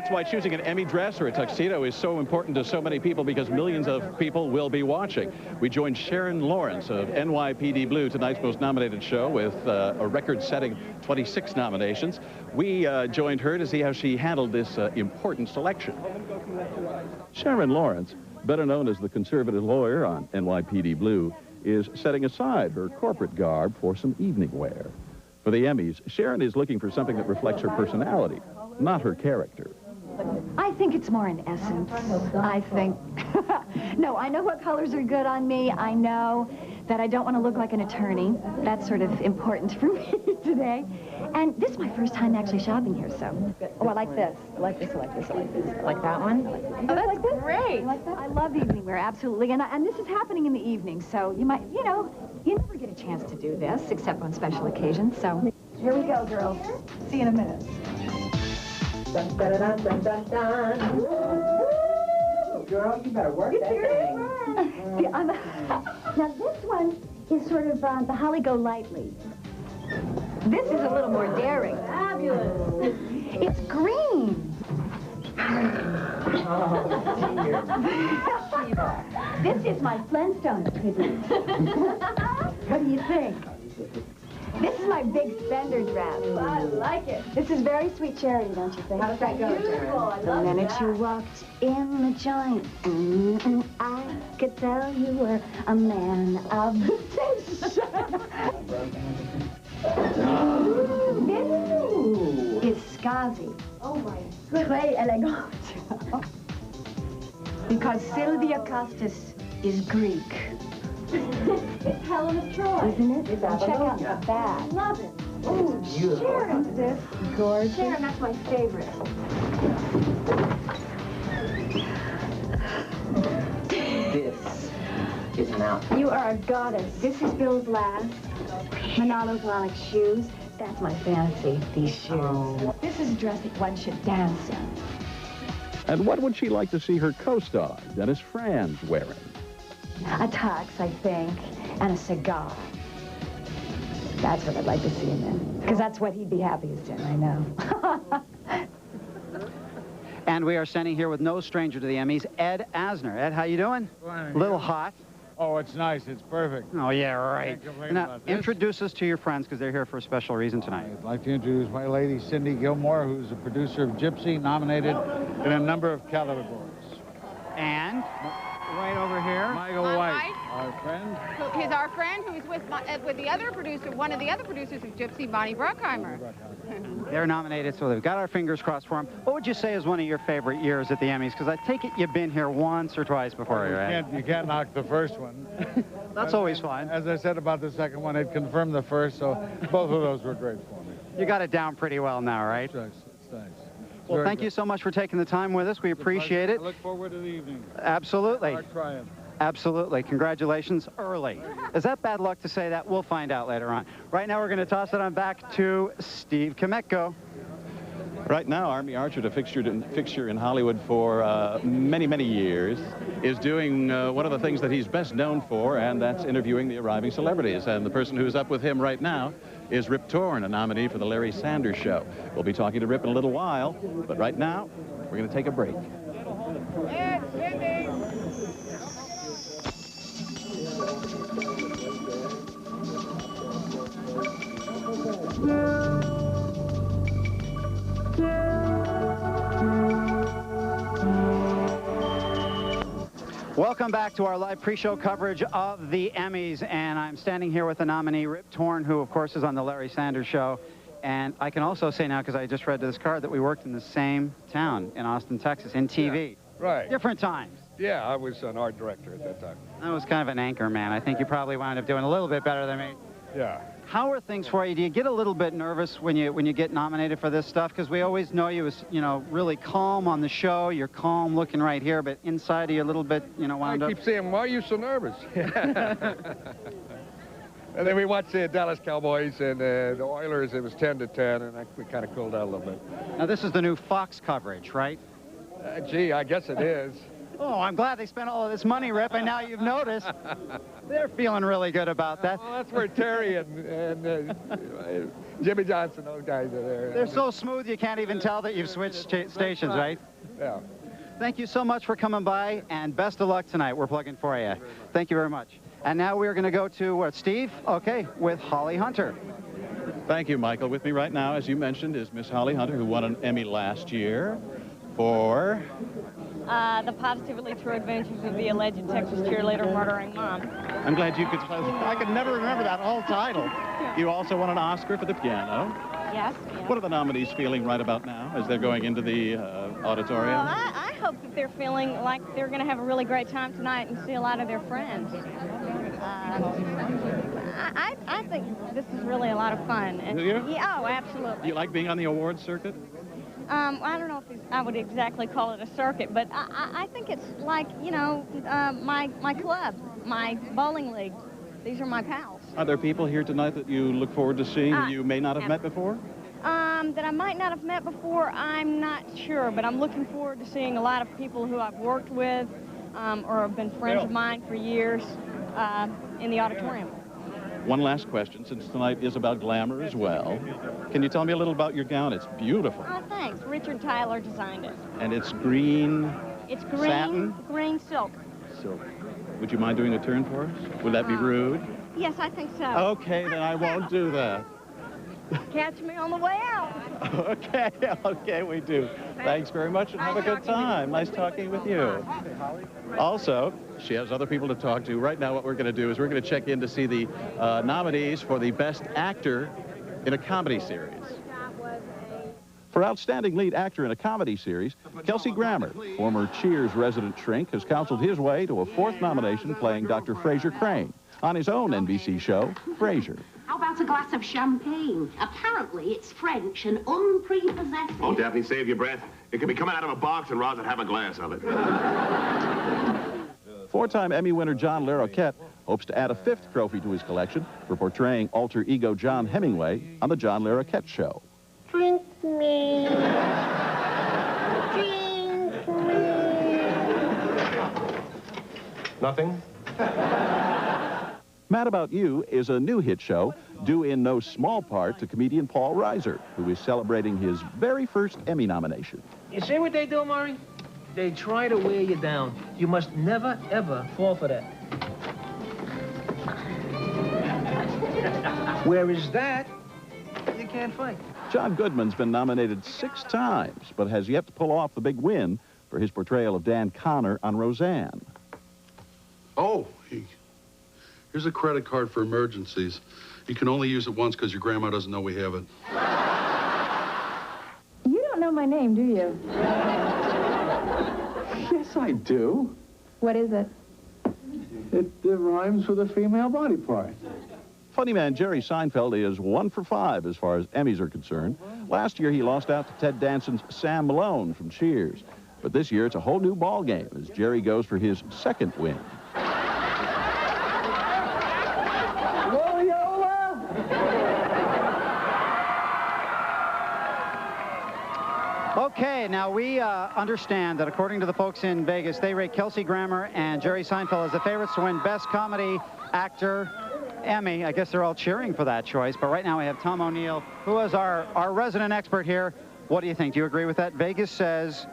That's why choosing an Emmy dress or a tuxedo is so important to so many people, because millions of people will be watching. We joined Sharon Lawrence of NYPD Blue, tonight's most nominated show, with a record-setting 26 nominations. We joined her to see how she handled this important selection. Sharon Lawrence, better known as the conservative lawyer on NYPD Blue, is setting aside her corporate garb for some evening wear. For the Emmys, Sharon is looking for something that reflects her personality, not her character. I think it's more an essence. I think... No, I know what colors are good on me. I know that I don't want to look like an attorney. That's sort of important for me today. And this is my first time actually shopping here, so... Oh, I like this. I like this, I like this, I like this. I like that one. Oh, that's like great. Like that? I love evening wear, absolutely. And this is happening in the evening, so you might, you know, you never get a chance to do this, except on special occasions, so... Here we go, girls. See you in a minute. Dun, dun, dun, dun, dun, dun. Woo! Girl, you better work that thing. See, now this one is sort of the Holly Go Lightly. This is a little more daring. Fabulous. It's green. This is my Flintstones tribute. What do you think? This is my big spender dress. I like it. This is very sweet charity, don't you think? How does that go, Sharon? The minute you walked in the joint, I could tell you were a man of decision. This is Skazi. Oh my goodness. Très élégant. Because Sylvia Costas is Greek. It's Helen of Troy. Isn't it? Check out the bag. Love it. Oh, Sharon, this. Gorgeous. Sharon, that's my favorite. This is an outfit. You are a goddess. This is Bill's last. Manolo Blahnik's shoes. That's my fantasy, these shoes. Oh. This is a dress that one should dance in. And what would she like to see her co-star, Dennis Franz, wearing? A tux, I think, and a cigar. That's what I'd like to see him in. Because that's what he'd be happiest in, I know. And we are standing here with no stranger to the Emmys, Ed Asner. Ed, how you doing? Fine. A little hot. Oh, it's nice. It's perfect. Oh, yeah, right. Can't complain Now, about this. introduce us to your friends, because they're here for a special reason tonight. I'd like to introduce my lady, Cindy Gilmore, who's a producer of Gypsy, nominated in a number of categories. And right over here, Michael White, our friend. He's our friend who's with the other producer, one of the other producers of Gypsy, Bonnie Bruckheimer. they're nominated, so they've got our fingers crossed for them. What would you say is one of your favorite years at the Emmys? Because I take it you've been here once or twice before, right? You can't knock the first one. That's always fun. As I said about the second one, it confirmed the first, so both of those were great for me. You got it down pretty well now, right? It's nice. Well, thank you so much for taking the time with us. We appreciate it. I look forward to the evening. Absolutely. Our triumph. Absolutely. Congratulations early. Is that bad luck to say that? We'll find out later on. Right now, we're going to toss it on back to Steve Kametko. Right now, Army Archer, a fixture in Hollywood for many, many years, is doing one of the things that he's best known for, and that's interviewing the arriving celebrities. And the person who's up with him right now is Rip Torn, a nominee for the Larry Sanders Show. We'll be talking to Rip in a little while, but right now, we're going to take a break. Welcome back to our live pre-show coverage of the Emmys, and I'm standing here with the nominee, Rip Torn, who, of course, is on the Larry Sanders Show. And I can also say now, because I just read this card, that we worked in the same town in Austin, Texas, in TV. Yeah, right. Different times. Yeah, I was an art director at that time. I was kind of an anchor man. I think you probably wound up doing a little bit better than me. Yeah. How are things for you? Do you get a little bit nervous when you get nominated for this stuff? Because we always know you as, you know, really calm on the show. You're calm looking right here, but inside of you a little bit, you know, wound up. I keep saying, why are you so nervous? And then we watched the Dallas Cowboys and the Oilers. It was 10-10, and we kind of cooled out a little bit. Now, this is the new Fox coverage, right? Gee, I guess it is. Oh, I'm glad they spent all of this money, Rip, and now you've noticed. They're feeling really good about that. Well, that's where Terry and Jimmy Johnson, those guys are there. They're so smooth you can't even tell that you've switched stations, right? Yeah. Thank you so much for coming by, and best of luck tonight. We're plugging for you. Thank you very much. And now we're going to go to, Steve? Okay, with Holly Hunter. Thank you, Michael. With me right now, as you mentioned, is Miss Holly Hunter, who won an Emmy last year for... The positively true adventures of the alleged Texas cheerleader murdering mom. I'm glad you could... I could never remember that whole title. You also won an Oscar for the piano. Yes. What are the nominees feeling right about now as they're going into the auditorium? Well, I hope that they're feeling like they're going to have a really great time tonight and see a lot of their friends. I think this is really a lot of fun. And, Do you? Yeah, oh, absolutely. Do you like being on the awards circuit? I don't know if I would exactly call it a circuit, but I think it's like, you know, my club, my bowling league. These are my pals. Are there people here tonight that you look forward to seeing that you may not have met before? That I might not have met before, I'm not sure, but I'm looking forward to seeing a lot of people who I've worked with or have been friends of mine for years in the auditorium. One last question, since tonight is about glamour as well. Can you tell me a little about your gown? It's beautiful. Oh, thanks. Richard Tyler designed it. And it's green... It's green, satin? Green silk. Silk. Would you mind doing a turn for us? Would that be rude? Yes, I think so. Okay, then I won't do that. Catch me on the way out. Okay, we do. Thanks very much and have a good time. Nice talking with you. Also, she has other people to talk to. Right now what we're going to do is we're going to check in to see the nominees for the Best Actor in a Comedy Series. For Outstanding Lead Actor in a Comedy Series, Kelsey Grammer, former Cheers resident shrink, has counseled his way to a fourth nomination playing Dr. Fraser Crane on his own NBC show, Frasier. How about a glass of champagne? Apparently, it's French and unprepossessing. Oh, Daphne, save your breath. It could be coming out of a box and Roz would have a glass of it. Four-time Emmy winner John Larroquette hopes to add a fifth trophy to his collection for portraying alter ego John Hemingway on The John Larroquette Show. Drink me. Drink me. Nothing? Mad About You is a new hit show due in no small part to comedian Paul Reiser, who is celebrating his very first Emmy nomination. You see what they do, Murray? They try to wear you down. You must never, ever fall for that. Whereas that, you can't fight. John Goodman's been nominated 6 times, but has yet to pull off the big win for his portrayal of Dan Connor on Roseanne. Oh, here's a credit card for emergencies. You can only use it once because your grandma doesn't know we have it. You don't know my name, do you? Yes, I do. What is it? It rhymes with a female body part. Funny man Jerry Seinfeld is 1 for 5 as far as Emmys are concerned. Last year, he lost out to Ted Danson's Sam Malone from Cheers. But this year, it's a whole new ball game as Jerry goes for his second win. Okay, now we understand that according to the folks in Vegas, they rate Kelsey Grammer and Jerry Seinfeld as the favorites to win Best Comedy Actor Emmy. I guess they're all cheering for that choice, but right now we have Tom O'Neill, who is our resident expert here. What do you think? Do you agree with that? Vegas says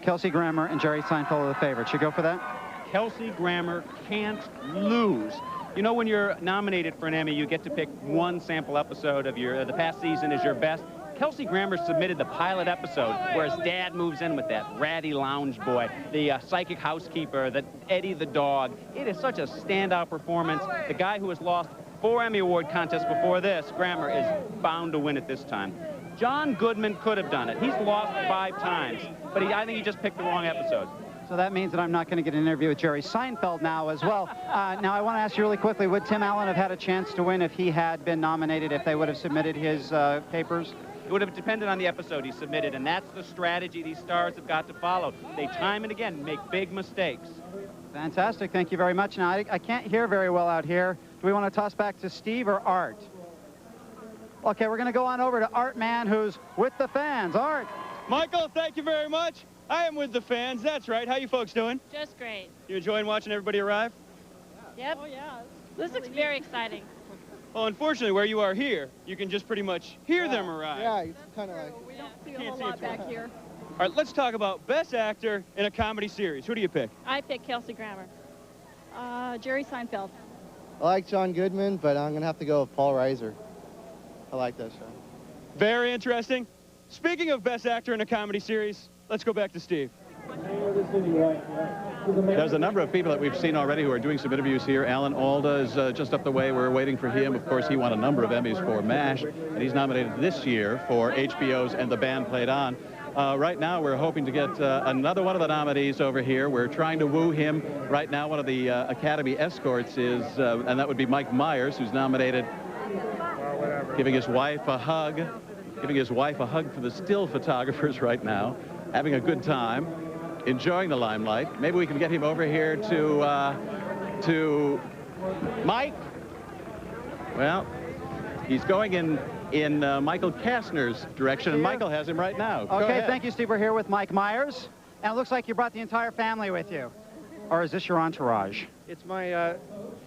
Kelsey Grammer and Jerry Seinfeld are the favorites. You go for that? Kelsey Grammer can't lose. You know, when you're nominated for an Emmy, you get to pick one sample episode of the past season as your best. Kelsey Grammer submitted the pilot episode where his dad moves in with that ratty lounge boy, the psychic housekeeper, Eddie the dog. It is such a standout performance. The guy who has lost 4 Emmy Award contests before this, Grammer, is bound to win it this time. John Goodman could have done it. He's lost 5 times, but I think he just picked the wrong episode. So that means that I'm not going to get an interview with Jerry Seinfeld now as well. Now, I want to ask you really quickly, would Tim Allen have had a chance to win if he had been nominated, if they would have submitted his papers? It would have depended on the episode he submitted, and that's the strategy these stars have got to follow. They time and again make big mistakes. Fantastic. Thank you very much. Now, I can't hear very well out here. Do we want to toss back to Steve or Art? Okay, we're going to go on over to Art Man, who's with the fans. Art. Michael, thank you very much. I am with the fans. That's right. How you folks doing? Just great. You enjoying watching everybody arrive? Yep. Oh, yeah. This looks very exciting. Well, unfortunately, where you are here, you can just pretty much hear them arrive. Yeah, it's kind of like... We don't see a Can't whole see lot it too back well. here. All right, let's talk about Best Actor in a Comedy Series. Who do you pick? I pick Kelsey Grammer. Jerry Seinfeld. I like John Goodman, but I'm going to have to go with Paul Reiser. I like that show. Very interesting. Speaking of Best Actor in a Comedy Series, let's go back to Steve. There's a number of people that we've seen already who are doing some interviews here. Alan Alda is just up the way. We're waiting for him. Of course, he won a number of Emmys for MASH, and he's nominated this year for HBO's And the Band Played On. Right now, we're hoping to get another one of the nominees over here. We're trying to woo him. Right now, one of the Academy escorts is, and that would be Mike Myers, who's nominated, giving his wife a hug. Giving his wife a hug for the still photographers right now. Having a good time. Enjoying the limelight. Maybe we can get him over here to Mike. Well, he's going in Michael Kastner's direction, and Michael has him right now. Okay, thank you, Steve. We're here with Mike Myers, and it looks like you brought the entire family with you. Or is this your entourage? It's my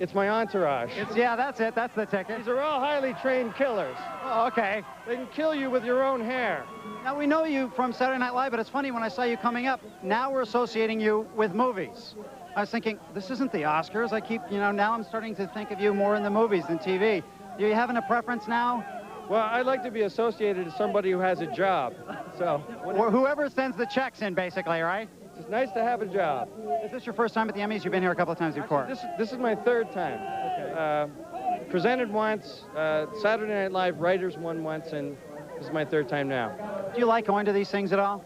entourage. Yeah, that's it. That's the ticket. These are all highly trained killers. Oh, okay. They can kill you with your own hair. Now, we know you from Saturday Night Live, but it's funny when I saw you coming up, now we're associating you with movies. I was thinking, this isn't the Oscars. I keep, now I'm starting to think of you more in the movies than TV. Do you having a preference now? Well, I'd like to be associated with somebody who has a job. So, or whoever sends the checks in, basically, right? It's nice to have a job. Is this your first time at the Emmys? You've been here a couple of times before. Actually, this is my third time. Okay. Presented once, Saturday Night Live Writers won once, and this is my third time now. Do you like going to these things at all?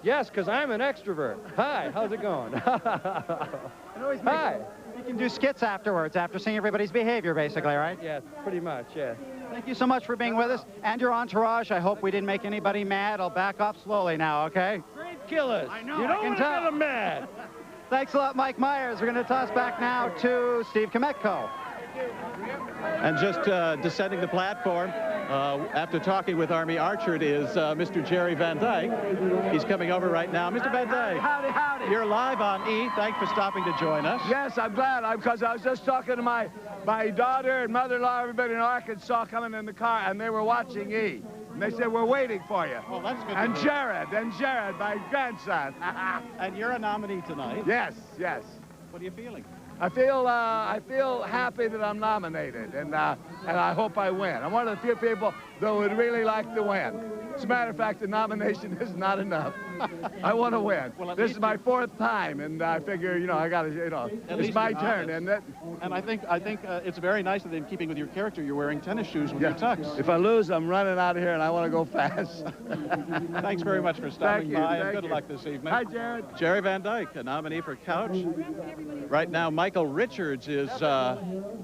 Yes, because I'm an extrovert. Hi, how's it going? Hi. You can do skits afterwards, after seeing everybody's behavior, basically, right? Yeah, pretty much, yeah. Thank you so much for being with us. And your entourage, I hope we didn't make anybody mad. I'll back off slowly now, okay? Great killers. I know, you don't want to tell. get them mad. Thanks a lot, Mike Myers. We're going to toss back now to Steve Kometko. And just descending the platform, after talking with Army Archer, is Mr. Jerry Van Dyke. He's coming over right now. Mr. Van Dyke. Howdy, howdy. You're live on E! Thanks for stopping to join us. Yes, I'm glad, because I was just talking to my daughter and mother-in-law, everybody in Arkansas coming in the car, and they were watching E! And they said, we're waiting for you. Well, that's good. And Jared, my grandson. And you're a nominee tonight. Yes, yes. What are you feeling? I feel happy that I'm nominated, and I hope I win. I'm one of the few people that would really like to win. As a matter of fact, the nomination is not enough. I want to win. Well, this is my fourth time, and I figure, I got to, it's my turn, isn't it? And I think it's very nice that in keeping with your character, you're wearing tennis shoes with your tux. If I lose, I'm running out of here, and I want to go fast. Thanks very much for stopping by, and good you. luck this evening. Hi, Jared. Jerry Van Dyke, a nominee for Couch. Right now, Michael Richards is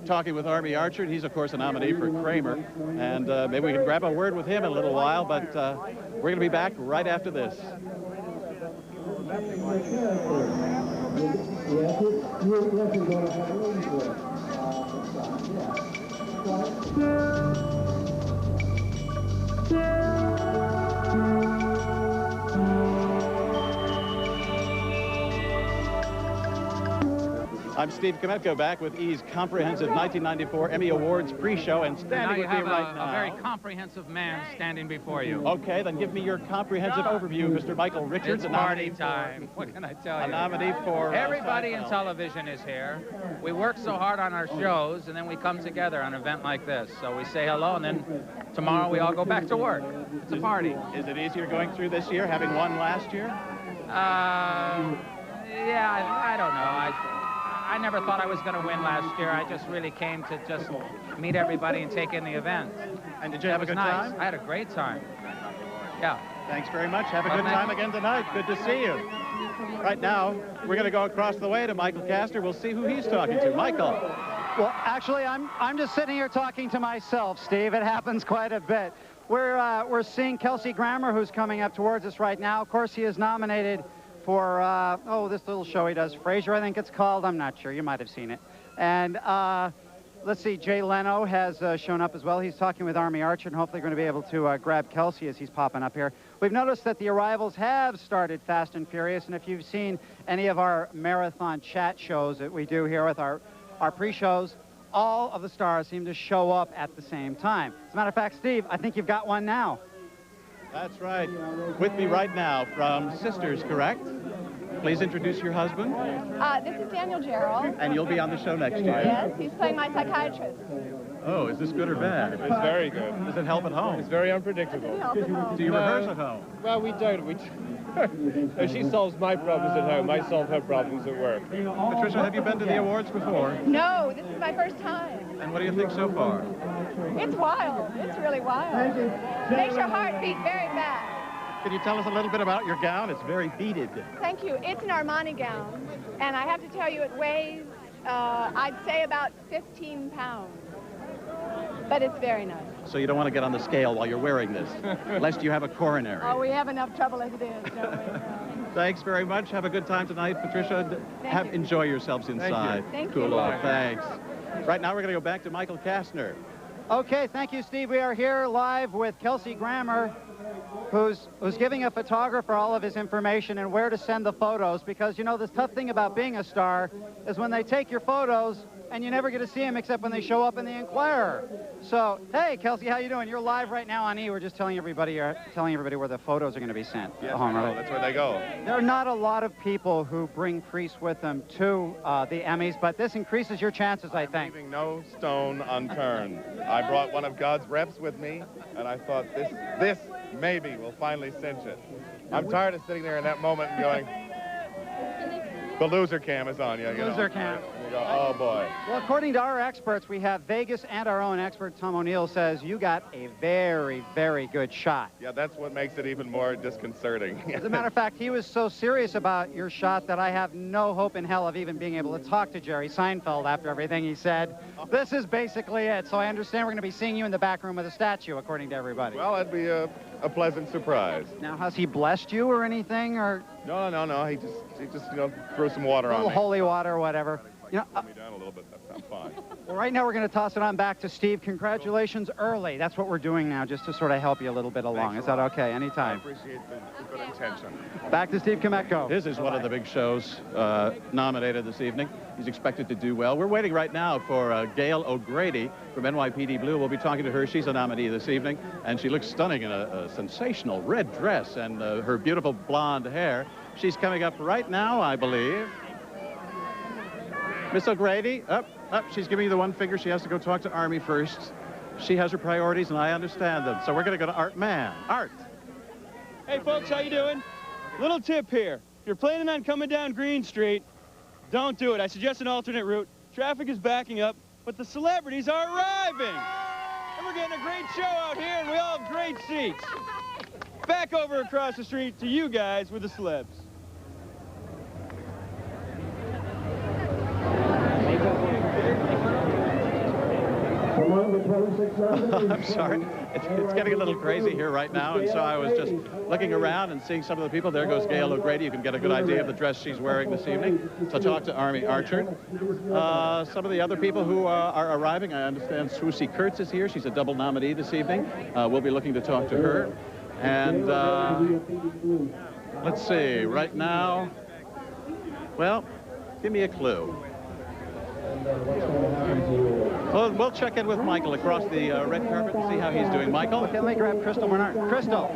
talking with Army Archer, and he's, of course, a nominee for Kramer. And maybe we can grab a word with him in a little while, but we're going to be back right after this. I'm Steve Kometko, back with E's comprehensive 1994 Emmy Awards pre-show, and standing with me right now. A very comprehensive man standing before you. Okay, then give me your comprehensive overview, Mr. Michael Richards. It's party time. What can I tell you? A nominee for... Everybody in television is here. We work so hard on our shows, and then we come together on an event like this. So we say hello, and then tomorrow we all go back to work. It's a party. Is it easier going through this year, having won last year? Yeah, I don't know. I never thought I was going to win last year. I just really came to just meet everybody and take in the event. And did you have a good time? I had a great time. Yeah. Thanks very much. Have a good time again tonight. Good to see you. Right now, we're going to go across the way to Michael Kastner. We'll see who he's talking to. Michael. Well, actually, I'm just sitting here talking to myself, Steve. It happens quite a bit. We're seeing Kelsey Grammer, who's coming up towards us right now. Of course, he is nominated for, this little show he does, Frasier, I think it's called. I'm not sure. You might have seen it. And let's see, Jay Leno has shown up as well. He's talking with Army Archer, and hopefully going to be able to grab Kelsey as he's popping up here. We've noticed that the arrivals have started Fast and Furious, and if you've seen any of our marathon chat shows that we do here with our pre-shows, all of the stars seem to show up at the same time. As a matter of fact, Steve, I think you've got one now. That's right. With me right now from Sisters, correct? Please introduce your husband. This is Daniel Gerald. And you'll be on the show next year. Yes, he's playing my psychiatrist. Oh, is this good or bad? It's very good. Does it help at home? It's very unpredictable. Do you rehearse at home? Well, we don't. No, she solves my problems at home. I solve her problems at work. Patricia, have you been to the awards before? No, this is my first time. And what do you think so far? It's wild. It's really wild. Makes your heart beat very fast. Can you tell us a little bit about your gown? It's very beaded. Thank you. It's an Armani gown, and I have to tell you, it weighs, I'd say about 15 pounds. But it's very nice. So you don't want to get on the scale while you're wearing this, lest you have a coronary. Oh, we have enough trouble as it is, don't we? Thanks very much. Have a good time tonight, Patricia. Enjoy yourselves inside. Thank Cool you. off. Thanks. Right now we're going to go back to Michael Kastner. Okay, thank you, Steve. We are here live with Kelsey Grammer, who's giving a photographer all of his information and where to send the photos, because, you know, the tough thing about being a star is when they take your photos and you never get to see them except when they show up in the Enquirer. So, hey, Kelsey, how you doing? You're live right now on E. We're just telling everybody where the photos are going to be sent. Yes, that's where they go. There are not a lot of people who bring priests with them to the Emmys, but this increases your chances, I think. Leaving no stone unturned. I brought one of God's reps with me, and I thought this maybe will finally cinch it. I'm tired of sitting there in that moment and going, the loser cam is on you. Loser cam. You go, oh boy. Well, according to our experts, we have Vegas, and our own expert, Tom O'Neill, says you got a very, very good shot. Yeah, that's what makes it even more disconcerting. As a matter of fact, he was so serious about your shot that I have no hope in hell of even being able to talk to Jerry Seinfeld after everything he said. This is basically it. So I understand we're going to be seeing you in the back room with a statue, according to everybody. Well, that'd be a pleasant surprise. Now, has he blessed you or anything, or? No. He just threw some water on me. Holy water or whatever. You know, Put me down a little bit. I'm fine. Well, right now we're going to toss it on back to Steve. Congratulations early. That's what we're doing now, just to sort of help you a little bit along. Is that okay? Anytime. I appreciate the good intention. Back to Steve Kameko. This is one of the big shows nominated this evening. He's expected to do well. We're waiting right now for Gail O'Grady from NYPD Blue. We'll be talking to her. She's a nominee this evening, and she looks stunning in a sensational red dress and her beautiful blonde hair. She's coming up right now, I believe. Miss O'Grady, up. She's giving you the one finger. She has to go talk to Army first. She has her priorities, and I understand them. So we're going to go to Art Man. Art. Hey, folks, how you doing? Little tip here. If you're planning on coming down Green Street, don't do it. I suggest an alternate route. Traffic is backing up, but the celebrities are arriving. And we're getting a great show out here, and we all have great seats. Back over across the street to you guys with the celebs. I'm sorry. It's getting a little crazy here right now, and so I was just looking around and seeing some of the people. There goes Gail O'Grady. You can get a good idea of the dress she's wearing this evening. To talk to Army Archer. Some of the other people who are arriving, I understand Swoosie Kurtz is here. She's a double nominee this evening. We'll be looking to talk to her. And let's see, right now, well, give me a clue. Well, we'll check in with Michael across the red carpet and see how he's doing. Michael? Okay, let me grab Crystal Bernard. Crystal.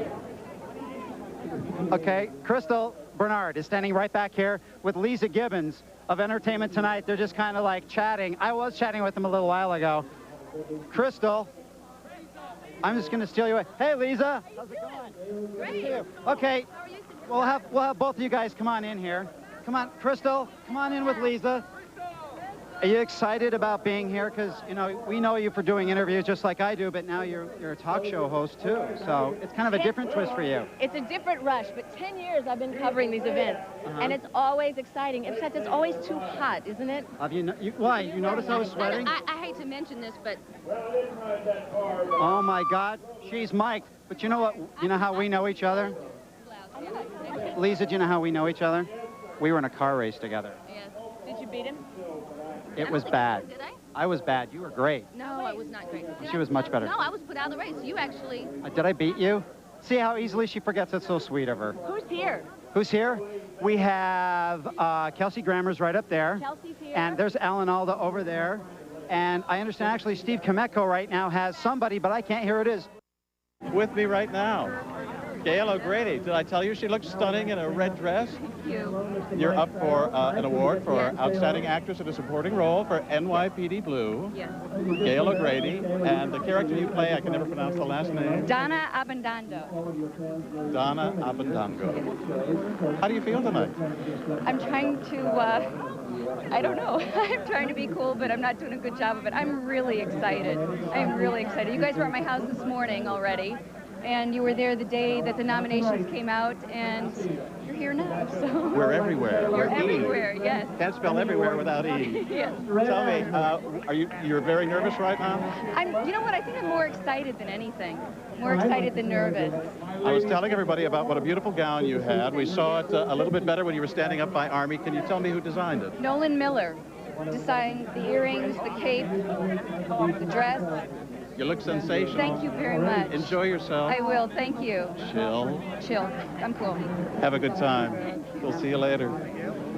Okay, Crystal Bernard is standing right back here with Lisa Gibbons of Entertainment Tonight. They're just kind of like chatting. I was chatting with them a little while ago. Crystal, I'm just going to steal you away. Hey, Lisa. How's it going? Great. Okay, we'll have both of you guys come on in here. Come on, Crystal, come on in with Lisa. Are you excited about being here? Because, you know, we know you for doing interviews just like I do, but now you're a talk show host, too. So it's kind of a different twist for you. It's a different rush, but 10 years I've been covering these events, and it's always exciting. Except it's always too hot, isn't it? Why? You notice I was sweating? I hate to mention this, but... Oh, my God. She's mic'd. But you know what? You know how we know each other? Lisa, do you know how we know each other? We were in a car race together. Yes. Did you beat him? It was bad. Did I? I was bad. You were great. No, I was not great. She was much better. No, I was put out of the race. You actually... Did I beat you? See how easily she forgets? It's so sweet of her. Who's here? Who's here? We have Kelsey Grammer's right up there. Kelsey's here. And there's Alan Alda over there. And I understand actually Steve Kometko right now has somebody, but I can't hear who it is. With me right now, Gail O'Grady. Did I tell you she looks stunning in a red dress? Thank you. You're up for an award for Yes. Outstanding Actress in a Supporting Role for NYPD Blue. Yes. Gail O'Grady. And the character you play, I can never pronounce the last name. Donna Abundando. Donna Abundando. How do you feel tonight? I'm trying to, I don't know. I'm trying to be cool, but I'm not doing a good job of it. I'm really excited. I'm really excited. You guys were at my house this morning already, and you were there the day that the nominations came out, and you're here now, so. We're everywhere. You're We're E. everywhere, yes. Can't spell everywhere without E. Yes. Tell me, you're very nervous right now? You know what, I think I'm more excited than anything. More excited than nervous. I was telling everybody about what a beautiful gown you had. We saw it a little bit better when you were standing up by Army. Can you tell me who designed it? Nolan Miller designed the earrings, the cape, the dress. You look sensational. Thank you very much. Enjoy yourself. I will, thank you. Chill. Chill. I'm cool. Have a good time. We'll see you later.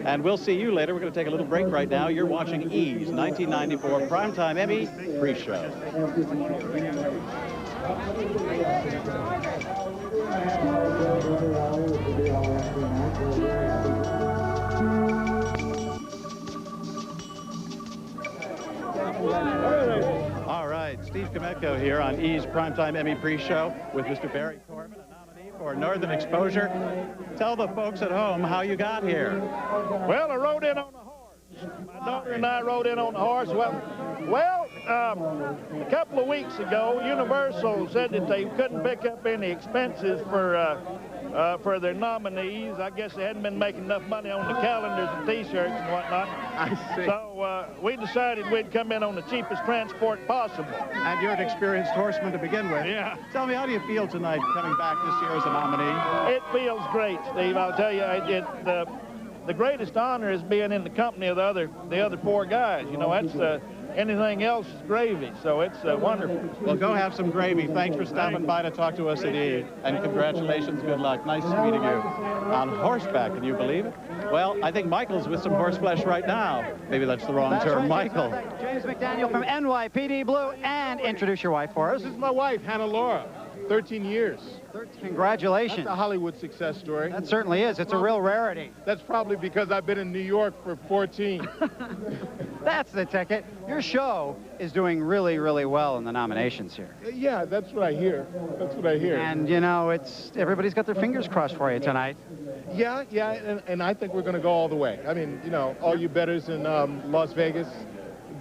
And we'll see you later. We're going to take a little break right now. You're watching E's 1994 Primetime Emmy pre-show. All right, Steve Kometko here on E's Primetime Emmy pre-show with Mr. Barry Corbin, a nominee for Northern Exposure. Tell the folks at home how you got here. Well, I rode in on a horse. My daughter and I rode in on the horse. Well, a couple of weeks ago, Universal said that they couldn't pick up any expenses for their nominees. I guess they hadn't been making enough money on the calendars and T-shirts and whatnot. I see. So we decided we'd come in on the cheapest transport possible. And you're an experienced horseman to begin with. Yeah. Tell me, how do you feel tonight coming back this year as a nominee? It feels great, Steve. I'll tell you, the greatest honor is being in the company of the other four guys. You know, that's anything else is gravy, so it's wonderful. Well, go have some gravy. Thanks for stopping by to talk to us at E. And congratulations, good luck. Nice meeting you. On horseback, can you believe it? Well, I think Michael's with some horseflesh right now. Maybe that's the wrong term. Right. Michael. James McDaniel from NYPD Blue, and introduce your wife for us. This is my wife, Hannah Laura. 13 years. Congratulations. That's a Hollywood success story. That certainly is. It's a real rarity. That's probably because I've been in New York for 14. That's the ticket. Your show is doing really, really well in the nominations here. Yeah, that's what I hear. That's what I hear. And, you know, everybody's got their fingers crossed for you tonight. Yeah, and I think we're going to go all the way. I mean, you know, all you bettors in Las Vegas,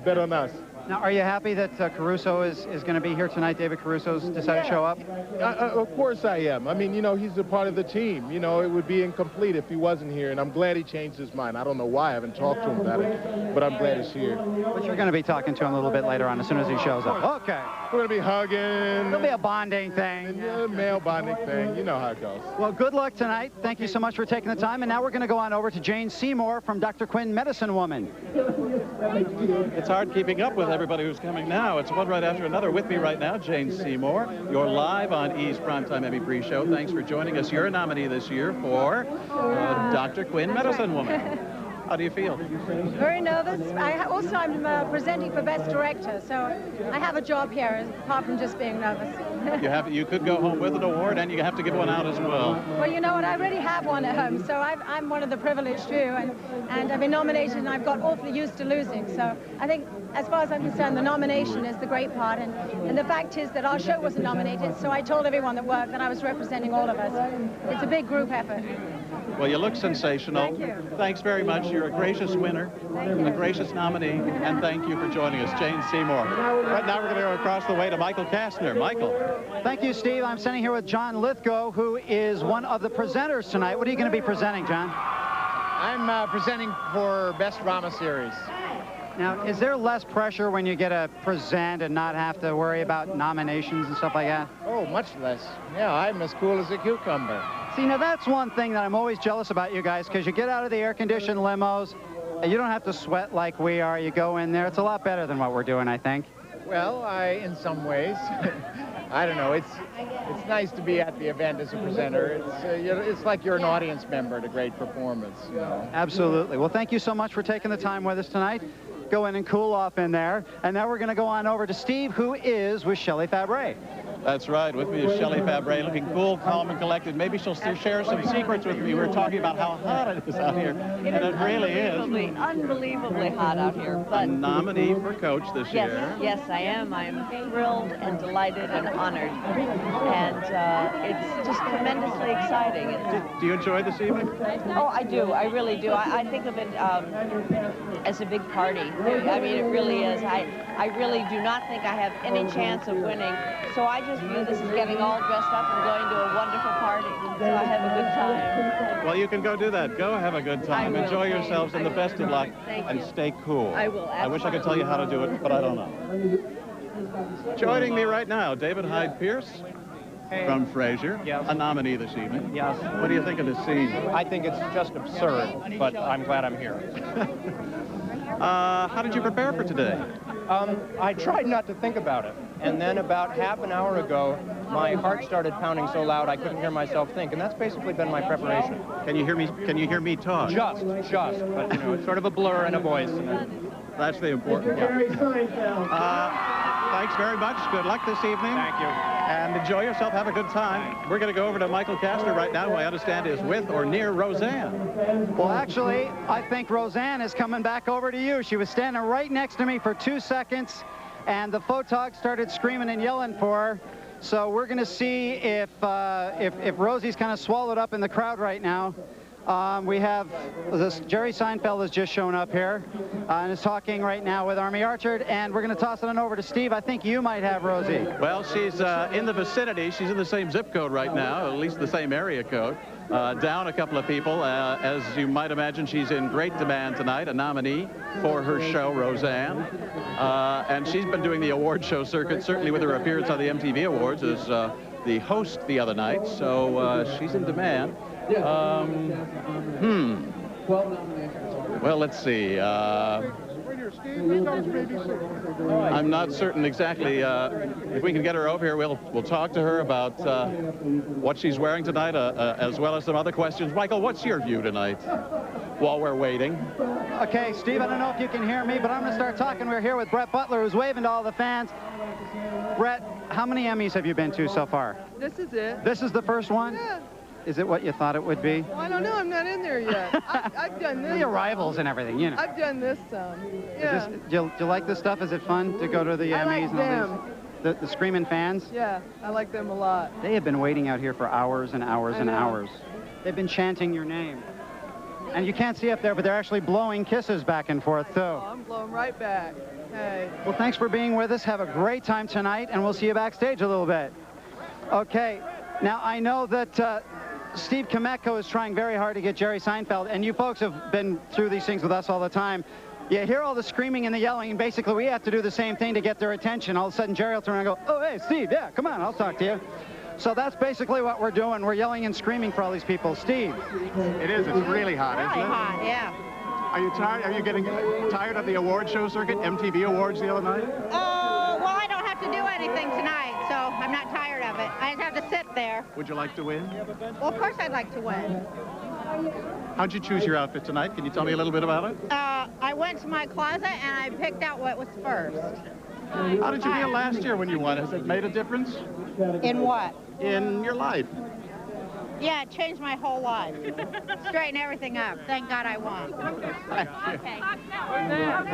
bet on us. Now, are you happy that Caruso is going to be here tonight? David Caruso's decided to show up? Of course I am. I mean, you know, he's a part of the team. You know, it would be incomplete if he wasn't here, and I'm glad he changed his mind. I don't know why. I haven't talked to him about it, but I'm glad he's here. But you're going to be talking to him a little bit later on as soon as he shows up. Okay. We're going to be hugging. There'll be a bonding thing. A male bonding thing. You know how it goes. Well, good luck tonight. Thank you so much for taking the time. And now we're going to go on over to Jane Seymour from Dr. Quinn, Medicine Woman. It's hard keeping up with everybody who's coming now. It's one right after another. With me right now, Jane Seymour. You're live on E's Primetime Emmy pre-show. Thanks for joining us. You're a nominee this year for Dr. Quinn, Medicine Woman. How do you feel? Very nervous. I'm presenting for Best Director, so I have a job here, apart from just being nervous. You could go home with an award, and you have to give one out as well. Well, you know what? I already have one at home, so I'm one of the privileged few, and I've been nominated, and I've got awfully used to losing. So I think, as far as I'm concerned, the nomination is the great part, and the fact is that our show wasn't nominated, so I told everyone that worked that I was representing all of us. It's a big group effort. Well, you look sensational. Thank you. Thanks very much. You're a gracious winner, a gracious nominee, and thank you for joining us, Jane Seymour. Right now, we're going to go across the way to Michael Kastner. Michael. Thank you, Steve. I'm standing here with John Lithgow, who is one of the presenters tonight. What are you going to be presenting, John? I'm presenting for Best Drama Series. Now, is there less pressure when you get to present and not have to worry about nominations and stuff like that? Oh, much less. Yeah, I'm as cool as a cucumber. See, now that's one thing that I'm always jealous about you guys, because you get out of the air-conditioned limos, and you don't have to sweat like we are. You go in there. It's a lot better than what we're doing, I think. Well, in some ways. I don't know. It's nice to be at the event as a presenter. It's like you're an audience member at a great performance, you know. Absolutely. Well, thank you so much for taking the time with us tonight. go in and cool off in there. And now we're going to go on over to Steve, who is with Shelley Fabre. That's right. With me is Shelley Fabre, looking cool, calm, and collected. Maybe she'll share some secrets with me. We were talking about how hot it is out here, and it really is. Unbelievably hot out here. But a nominee for coach this year. Yes, I am. I'm thrilled and delighted and honored. And it's just tremendously exciting. Do you enjoy this evening? Oh, I do. I really do. I think of it as a big party. I mean, it really is. I really do not think I have any chance of winning. So I just view this as getting all dressed up and going to a wonderful party. So I have a good time. Well, you can go do that. Go have a good time. Enjoy yourselves and the best of luck. And stay cool. I will. Absolutely. I wish I could tell you how to do it, but I don't know. Joining me right now, David Hyde Pierce. Hey. From Frasier, yes. A nominee this evening. Yes. What do you think of this scene? I think it's just absurd, but I'm glad I'm here. How did you prepare for today? I tried not to think about it, and then about half an hour ago, my heart started pounding so loud I couldn't hear myself think, and that's basically been my preparation. Can you hear me? Can you hear me talk? Just, but you know, it's sort of a blur and a voice. That's the important part. Thanks very much. Good luck this evening. Thank you. And enjoy yourself. Have a good time. We're going to go over to Michael Castor right now, who I understand is with or near Roseanne. Well, actually, I think Roseanne is coming back over to you. She was standing right next to me for 2 seconds, and the photog started screaming and yelling for her. So we're going to see if Rosie's kind of swallowed up in the crowd right now. We have this Jerry Seinfeld has just shown up here and is talking right now with Army Archerd, and we're going to toss it on over to Steve. I think you might have Rosie. Well, she's in the vicinity. She's in the same zip code right now, at least the same area code. Down a couple of people. As you might imagine, she's in great demand tonight, a nominee for her show, Roseanne. And she's been doing the award show circuit, certainly with her appearance on the MTV Awards as the host the other night. So she's in demand. Well, let's see. I'm not certain exactly. If we can get her over here, we'll talk to her about what she's wearing tonight, as well as some other questions. Michael, what's your view tonight while we're waiting? Okay, Steve, I don't know if you can hear me, but I'm going to start talking. We're here with Brett Butler, who's waving to all the fans. Brett, how many Emmys have you been to so far? This is it. This is the first one? Yeah. Is it what you thought it would be? Well, I don't know. I'm not in there yet. I've done this. The arrivals and everything, you know. I've done this some. Yeah. Do you like this stuff? Is it fun to go to the Emmys? I like and all these, the screaming fans? Yeah, I like them a lot. They have been waiting out here for hours and hours and hours. They've been chanting your name. And you can't see up there, but they're actually blowing kisses back and forth, too. Oh, I'm blowing right back. Hey. Well, thanks for being with us. Have a great time tonight, and we'll see you backstage a little bit. Okay. Now, I know that Steve Kometko is trying very hard to get Jerry Seinfeld, and you folks have been through these things with us all the time. You hear all the screaming and the yelling, and basically we have to do the same thing to get their attention. All of a sudden, Jerry will turn around and go, "Oh, hey, Steve, yeah, come on, I'll talk to you." So that's basically what we're doing. We're yelling and screaming for all these people. Steve. It is. It's really hot, isn't it? Really hot, yeah. Are you tired? Are you getting tired of the award show circuit, MTV Awards the other night? Well, I don't have to do anything tonight, so I'm not tired of it. I just have to sit there. Would you like to win? Well, of course I'd like to win. How'd you choose your outfit tonight? Can you tell me a little bit about it? I went to my closet and I picked out what was first. How did you feel last year when you won? Has it made a difference? In what? In your life. Yeah, it changed my whole life. Straighten everything up. Thank God I won. Okay.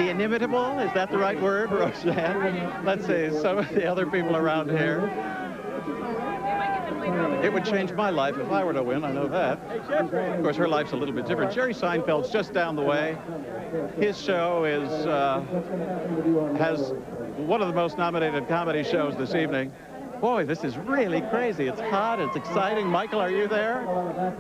The inimitable, is that the right word, Roseanne? Let's see, some of the other people around here. It would change my life if I were to win, I know that. Of course, her life's a little bit different. Jerry Seinfeld's just down the way. His show has one of the most nominated comedy shows this evening. Boy, this is really crazy. It's hot, it's exciting. Michael, are you there?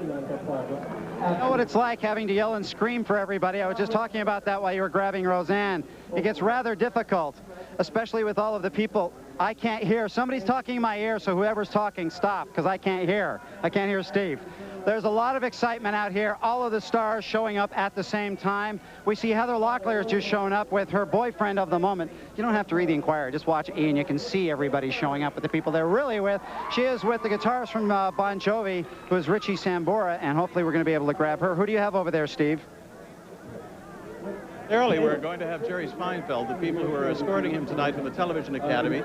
You know what it's like having to yell and scream for everybody. I was just talking about that while you were grabbing Roseanne. It gets rather difficult, especially with all of the people. I can't hear. Somebody's talking in my ear, so whoever's talking, stop, because I can't hear. I can't hear Steve. There's a lot of excitement out here. All of the stars showing up at the same time. We see Heather Locklear has just shown up with her boyfriend of the moment. You don't have to read the Inquirer. Just watch E, and you can see everybody showing up with the people they're really with. She is with the guitarist from Bon Jovi, who is Richie Sambora, and hopefully we're going to be able to grab her. Who do you have over there, Steve? Early, we're going to have Jerry Seinfeld. The people who are escorting him tonight from the Television Academy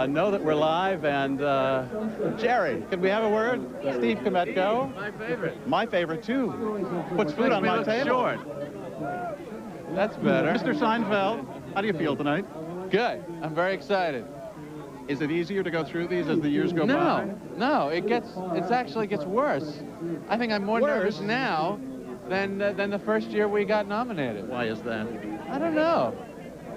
know that we're live. And Jerry, can we have a word? Steve Kometko. My favorite. My favorite, too. Puts food on my table. Short. That's better. Mr. Seinfeld, how do you feel tonight? Good. I'm very excited. Is it easier to go through these as the years go by? No. It actually gets worse. I think I'm more nervous now than the first year we got nominated. Why is that? I don't know.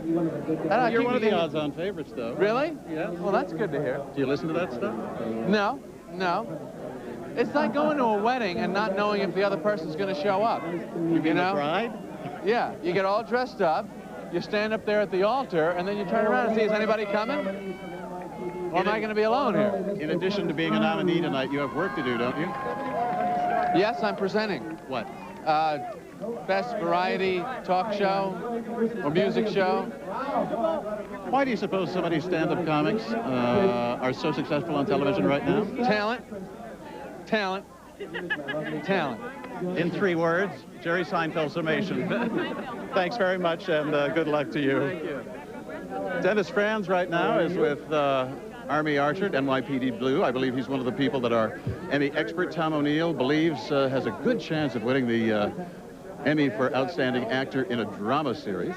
You're one of the odds-on favorites, though. Really? Yeah. Well, that's good to hear. Do you listen to that stuff? No. It's like going to a wedding and not knowing if the other person's going to show up. You know? The bride? Yeah. You get all dressed up, you stand up there at the altar, and then you turn around and see, is anybody coming? Or am I going to be alone here? In addition to being a nominee tonight, you have work to do, don't you? Yes, I'm presenting. What? Best variety talk show or music show. Why do you suppose so many stand-up comics are so successful on television right now? Talent. In 3 words, Jerry Seinfeld summation. Thanks very much, and good luck to you. Thank you. Dennis Franz right now is with Army Archer at NYPD Blue. I believe he's one of the people that our Emmy expert, Tom O'Neill, believes has a good chance of winning the Emmy for Outstanding Actor in a Drama Series.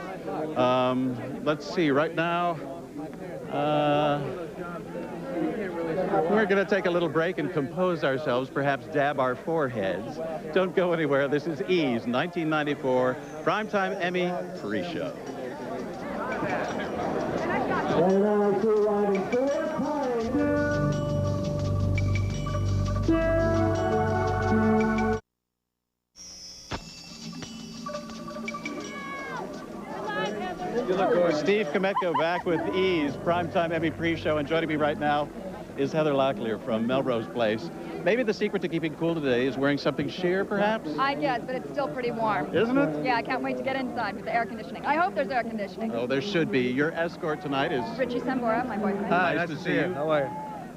Let's see, right now, we're going to take a little break and compose ourselves, perhaps dab our foreheads. Don't go anywhere. This is E's 1994 Primetime Emmy pre-show. Steve Kometko back with E's Primetime Emmy pre-show, and joining me right now is Heather Locklear from Melrose Place. Maybe the secret to keeping cool today is wearing something sheer, perhaps? I guess, but it's still pretty warm. Isn't it? Yeah, I can't wait to get inside with the air conditioning. I hope there's air conditioning. Oh, there should be. Your escort tonight is... Richie Sambora, my boyfriend. Hi, nice to see you. How are you?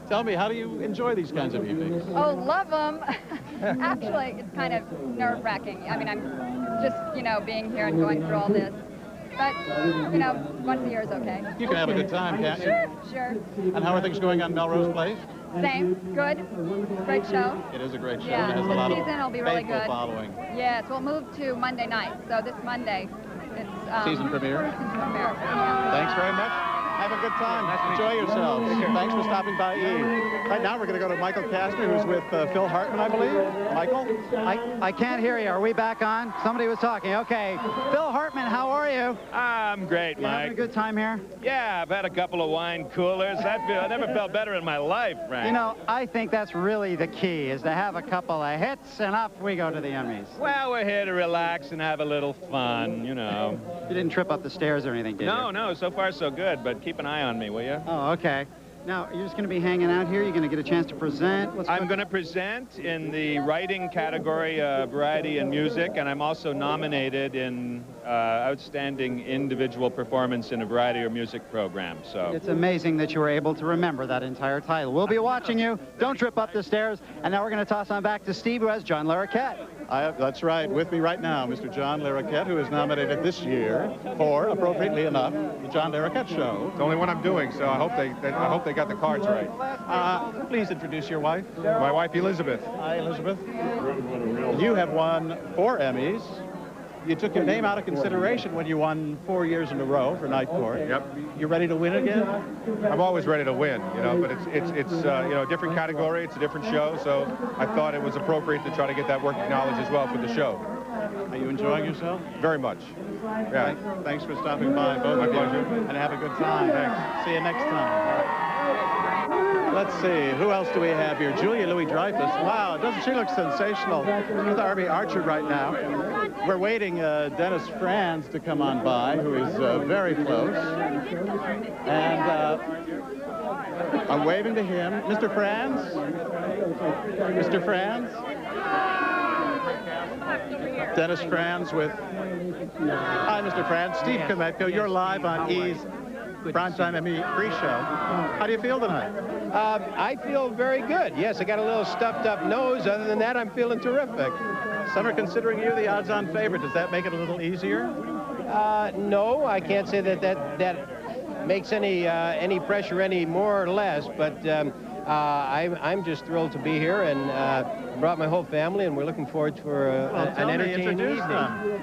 Tell me, how do you enjoy these kinds of evenings? Oh, love them. Actually, it's kind of nerve-wracking. I mean, I'm just, being here and going through all this. But, once a year is okay. You can have a good time, can't you? Sure. And how are things going on Melrose Place? Same. Good. Great show. It is a great show. Yeah. It has a lot of season will be really faithful good. following. Yes, we'll move to Monday night. So this Monday, it's season premiere. Season premiere. Thanks very much. Have a good time. Enjoy yourselves. Thanks for stopping by, E. Right now, we're going to go to Michael Kastner, who's with Phil Hartman, I believe. Michael? I can't hear you. Are we back on? Somebody was talking. Okay. Phil Hartman, how are you? I'm great, Mike. Having a good time here? Yeah, I've had a couple of wine coolers. I never felt better in my life, Frank. I think that's really the key, is to have a couple of hits, and off we go to the Emmys. Well, we're here to relax and have a little fun, You didn't trip up the stairs or anything, did you? No, so far so good, but keep an eye on me, will you? Oh, okay. Now, you're just going to be hanging out here? You're going to get a chance to present? I'm going to present in the writing category, variety and music, and I'm also nominated in Outstanding Individual Performance in a Variety or Music Program. So it's amazing that you were able to remember that entire title. We'll be watching you. Don't trip up the stairs. And now we're going to toss on back to Steve, who has John Larroquette. That's right. With me right now, Mr. John Larroquette, who is nominated this year for, appropriately enough, the John Larroquette Show. It's the only one I'm doing, so I hope they got the cards right. Please introduce your wife. My wife, Elizabeth. Hi, Elizabeth. You have won 4 Emmys. You took your name out of consideration when you won 4 years in a row for Night Court. Yep. You ready to win again? I'm always ready to win, but it's a different category. It's a different show, so I thought it was appropriate to try to get that work acknowledged as well for the show. Are you enjoying yourself? Very much. Yeah. Thanks for stopping by, both of you. My pleasure. And have a good time. Thanks. See you next time. Let's see, who else do we have here? Julia Louis-Dreyfus. Wow, doesn't she look sensational? She's with Army Archer right now. We're waiting Dennis Franz to come on by, who is very close. And I'm waving to him. Mr. Franz? Mr. Franz? Dennis Franz with... Hi, Mr. Franz. Steve Kometko, you're live on E's Primetime Emmy pre-show. How do you feel tonight? I feel very good. Yes, I got a little stuffed up nose. Other than that, I'm feeling terrific. Some are considering you the odds-on favorite. Does that make it a little easier? No, I can't say that makes any pressure any more or less, but I'm just thrilled to be here and brought my whole family, and we're looking forward for an entertaining evening.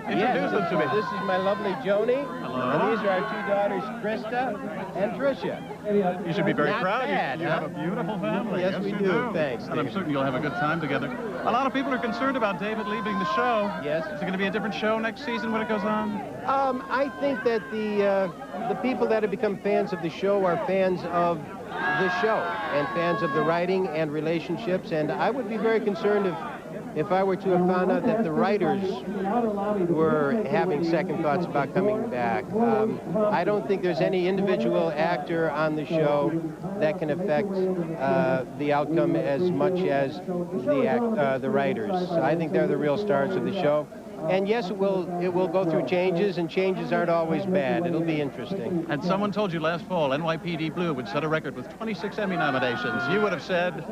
Introduce them to me. This is my lovely Joni. Hello. And these are our two daughters, Krista and Tricia. You should be very Not proud. bad, you have a beautiful family. Yes, we you do. Thanks, And I'm David. certain you'll have a good time together. A lot of people are concerned about David leaving the show. Yes. Is it going to be a different show next season when it goes on? I think that the people that have become fans of the show are fans of the show and fans of the writing and relationships, and I would be very concerned if I were to have found out that the writers were having second thoughts about coming back. I don't think there's any individual actor on the show that can affect the outcome as much as the writers. I think they're the real stars of the show. And yes, it will go through changes, and changes aren't always bad. It'll be interesting. And someone told you last fall NYPD Blue would set a record with 26 Emmy nominations. You would have said...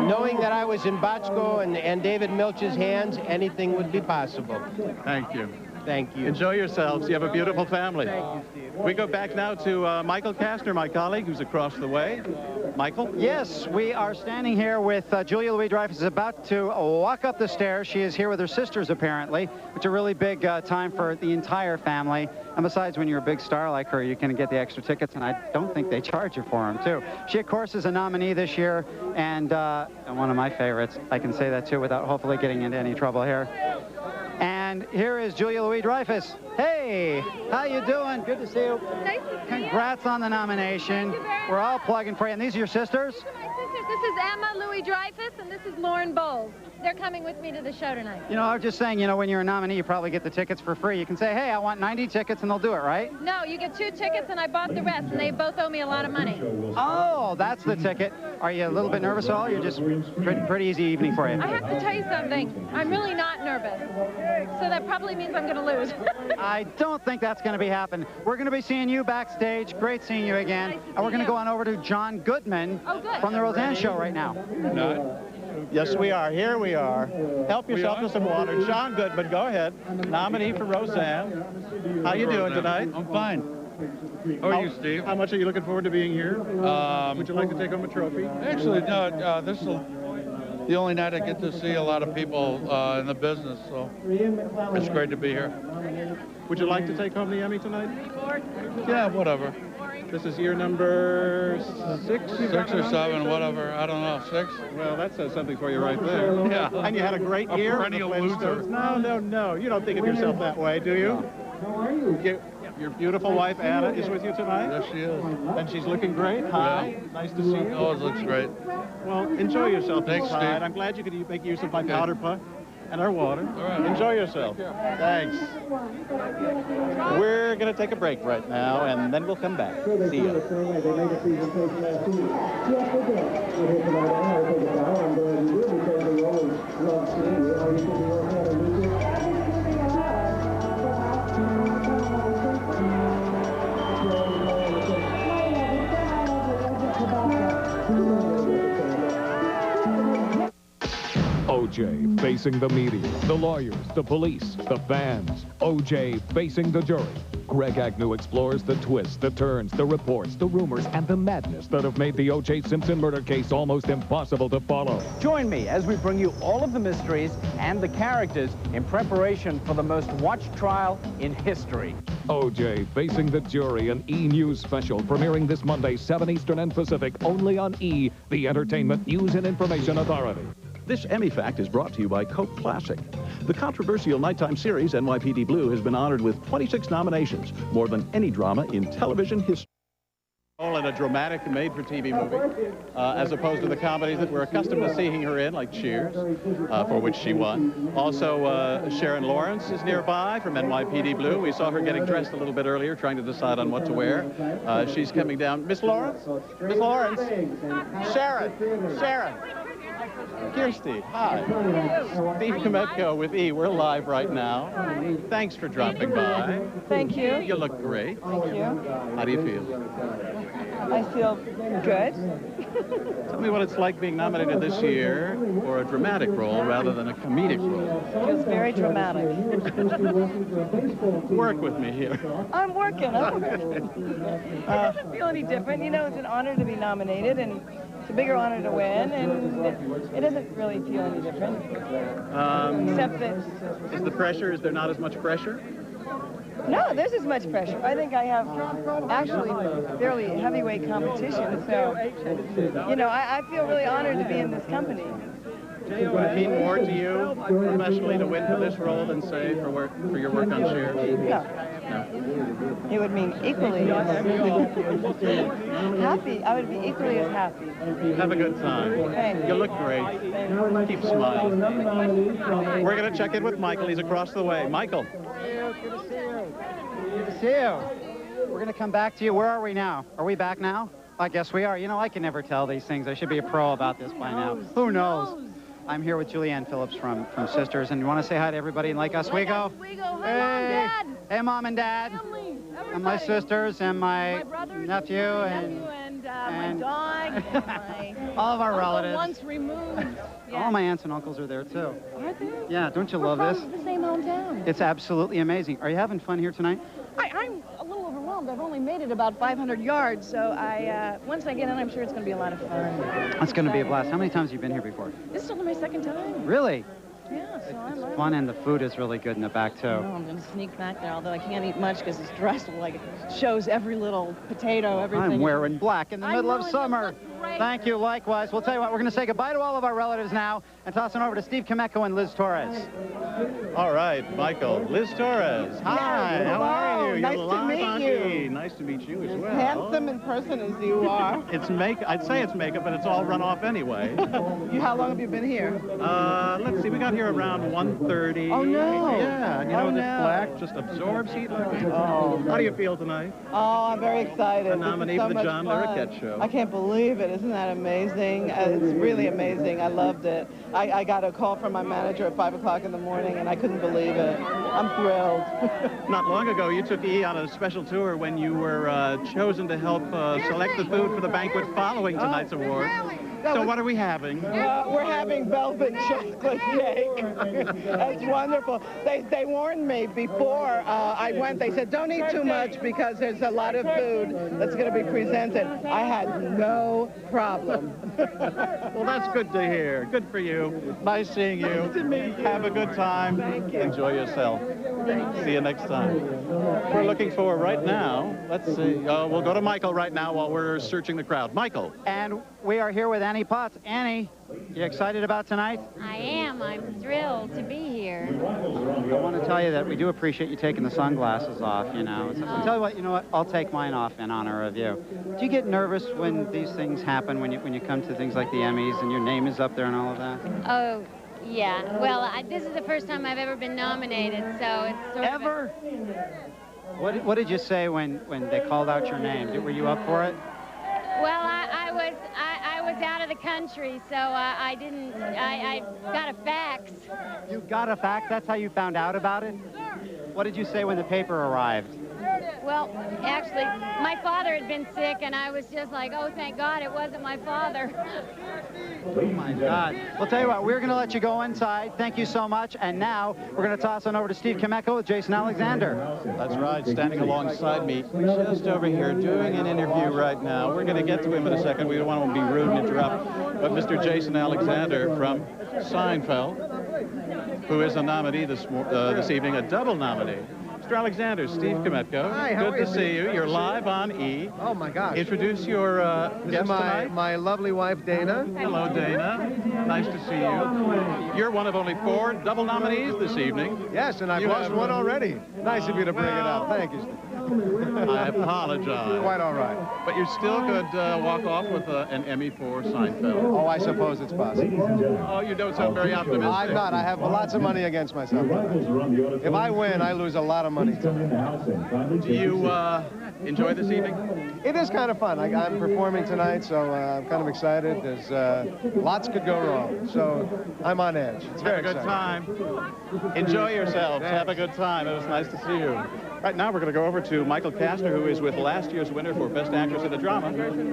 Knowing that I was in Bochco and David Milch's hands, anything would be possible. Thank you. Thank you. Enjoy yourselves. You have a beautiful family. Thank you, Steve. We go back now to Michael Kastner, my colleague, who's across the way. Michael? Yes, we are standing here with Julia Louis-Dreyfus, is about to walk up the stairs. She is here with her sisters, apparently, which is a really big time for the entire family. And besides, when you're a big star like her, you can get the extra tickets, and I don't think they charge you for them, too. She, of course, is a nominee this year, and one of my favorites. I can say that, too, without hopefully getting into any trouble here. And here is Julia Louis-Dreyfus. Hey, how you doing? Good to see you. Nice to see you. Congrats on the nomination. We're all plugging for you. And these are your sisters? My sisters. This is Emma Louis-Dreyfus, and this is Lauren Bowles. They're coming with me to the show tonight. You know, I was just saying, you know, when you're a nominee, you probably get the tickets for free. You can say, hey, I want 90 tickets, and they'll do it, right? No, you get 2 tickets, and I bought the rest, and they both owe me a lot of money. Oh, that's the ticket. Are you a little bit nervous at all? You're just pretty easy evening for you. I have to tell you something. I'm really not nervous. So that probably means I'm going to lose. I don't think that's going to be happening. We're going to be seeing you backstage. Great seeing you again. Nice to And we're see going to you. go on over to John Goodman from the Roseanne Show right now. Yes, we are. Here we are. Help yourself to some water. John Goodman, go ahead. Nominee for Roseanne. How you doing tonight? I'm fine. How are you, Steve? How much are you looking forward to being here? Would you like to take home a trophy? Actually, no, this is the only night I get to see a lot of people in the business, so it's great to be here. Would you like to take home the Emmy tonight? Yeah, whatever. This is year number 6? 6 or 7, whatever. I don't know. 6? Well, that says something for you right there. Yeah. And you had a great year. A perennial loser. No. You don't think of yourself that way, do you? No. Your beautiful wife, Anna, is with you tonight? Yes, she is. And she's looking great. Hi. Yeah. Nice to see you. Always looks great. Well, enjoy yourself Thanks, inside. Steve. I'm glad you could make use of my powder puff and our water. All right. Enjoy yourself. Thanks. We're going to take a break right now, and then we'll come back. See you. OJ facing the media, the lawyers, the police, the fans. OJ facing the jury. Greg Agnew explores the twists, the turns, the reports, the rumors, and the madness that have made the O.J. Simpson murder case almost impossible to follow. Join me as we bring you all of the mysteries and the characters in preparation for the most watched trial in history. OJ facing the jury, an E! News special premiering this Monday, 7 Eastern and Pacific, only on E!, the Entertainment News and Information Authority. This Emmy Fact is brought to you by Coke Classic. The controversial nighttime series NYPD Blue has been honored with 26 nominations, more than any drama in television history. All in a dramatic made-for-TV movie, as opposed to the comedies that we're accustomed to seeing her in, like Cheers, for which she won. Also, Sharon Lawrence is nearby from NYPD Blue. We saw her getting dressed a little bit earlier, trying to decide on what to wear. She's coming down. Miss Lawrence? Miss Lawrence? Sharon! Kirsty, hi. Steve Kometko with E. We're live right now. Thanks for dropping by. Thank you. You look great. Thank you. How do you feel? I feel good. Tell me what it's like being nominated this year for a dramatic role rather than a comedic role. It was very dramatic. Work with me here. I'm working. It doesn't feel any different. You know, it's an honor to be nominated, and it's a bigger honor to win, and it doesn't really feel any different. Except that... Is the pressure, is there not as much pressure? No, there's as much pressure. I think I have actually fairly heavyweight competition, so, you know, I feel really honored to be in this company. Would it mean more to you professionally to win for this role than, say, for your work on Cher? No. It would mean equally as happy. I would be equally as happy. Have a good time. You look great. Keep smiling. We're going to check in with Michael. He's across the way. Michael. Good to see you. Good to see you. We're going to come back to you. Where are we now? Are we back now? I guess we are. You know, I can never tell these things. I should be a pro about this by now. Who knows? I'm here with Julianne Phillips from Sisters, and you want to say hi to everybody in Lake Oswego? Hi, Mom, Dad. Hey, Mom and Dad. Family, and my sisters, and my nephew, and my dog, all of our relatives. Once removed. All my aunts and uncles are there, too. Are they? Yeah, don't you love this? We're from the same hometown. It's absolutely amazing. Are you having fun here tonight? I'm a little overwhelmed. I've only made it about 500 yards, so once I get in, I'm sure it's going to be a lot of fun. It's going to be a blast. How many times have you been here before? This is only my second time. Really? Yeah, so I like it. Fun, and the food is really good in the back, too. No, I'm going to sneak back there, although I can't eat much because this dress like shows every little potato, everything. I'm wearing black in the middle of summer. Thank you, likewise. We'll tell you what, we're going to say goodbye to all of our relatives now and toss it over to Steve Kometko and Liz Torres. All right, Michael. Liz Torres. Hi, how are you? Nice You're to live meet on you. E! Nice to meet you as well. Handsome in person as you are. It's I'd say it's makeup, but it's all run off anyway. How long have you been here? Let's see, we got here around 1:30. Oh, no. Yeah, and you know, this black just absorbs heat like that. Oh. How do you feel tonight? Oh, I'm very excited. A nominee so for the much John fun. Larroquette Show. I can't believe it. Isn't that amazing? It's really amazing. I loved it. I got a call from my manager at 5 o'clock in the morning, and I couldn't believe it. I'm thrilled. Not long ago, you took E on a special tour when you were chosen to help select the food for the banquet following tonight's award. So what are we having? We're having velvet chocolate cake. That's wonderful. They warned me before I went. They said, don't eat too much because there's a lot of food that's going to be presented. I had no problem. Well, that's good to hear. Good for you. Nice seeing you. Nice to meet you. Have a good time. Thank you. Enjoy yourself. Thank you. See you next time. We're looking for right now. Let's see. We'll go to Michael right now while we're searching the crowd. Michael. And we are here with Annie Potts. Annie, you excited about tonight? I am. I'm thrilled to be here. I want to tell you that we do appreciate you taking the sunglasses off, you know. So I'll tell you what, I'll take mine off in honor of you. Do you get nervous when these things happen, when you come to things like the Emmys and your name is up there and all of that? Oh, yeah. Well, this is the first time I've ever been nominated, so it's sort of... Ever? What did you say when they called out your name? Were you up for it? Well, I was out of the country, so I got a fax. You got a fax? That's how you found out about it? What did you say when the paper arrived? Well, actually, my father had been sick, and I was just like, oh, thank God it wasn't my father. Oh, my God. Well, tell you what, we're going to let you go inside. Thank you so much. And now we're going to toss on over to Steve Kometko with Jason Alexander. That's right, standing alongside me, just over here, doing an interview right now. We're going to get to him in a second. We don't want to be rude and interrupt. But Mr. Jason Alexander from Seinfeld, who is a nominee this evening, a double nominee. Mr. Alexander, Steve Kometko. Hi, how Good are to you? see you. You're live on E! Oh, my gosh. Introduce your This guest is tonight. my lovely wife, Dana. Hello, Dana. Nice to see you. You're one of only 4 double nominees this evening. Yes, and I've lost one already. Nice of you to bring it up. Thank you, Steve. I apologize. Quite all right. But you still could walk off with an Emmy for Seinfeld. Oh, I suppose it's possible. Oh, you don't sound very optimistic. I'm not. I have lots of money against myself. If I win, I lose a lot of money. Do you enjoy this evening? It is kind of fun. I'm performing tonight, so I'm kind of excited. There's lots could go wrong, so I'm on edge. It's very Have a good time. Enjoy yourselves. Have a good time. It was nice to see you. Right now, we're going to go over to Michael Kastner, who is with last year's winner for Best Actress in a Drama,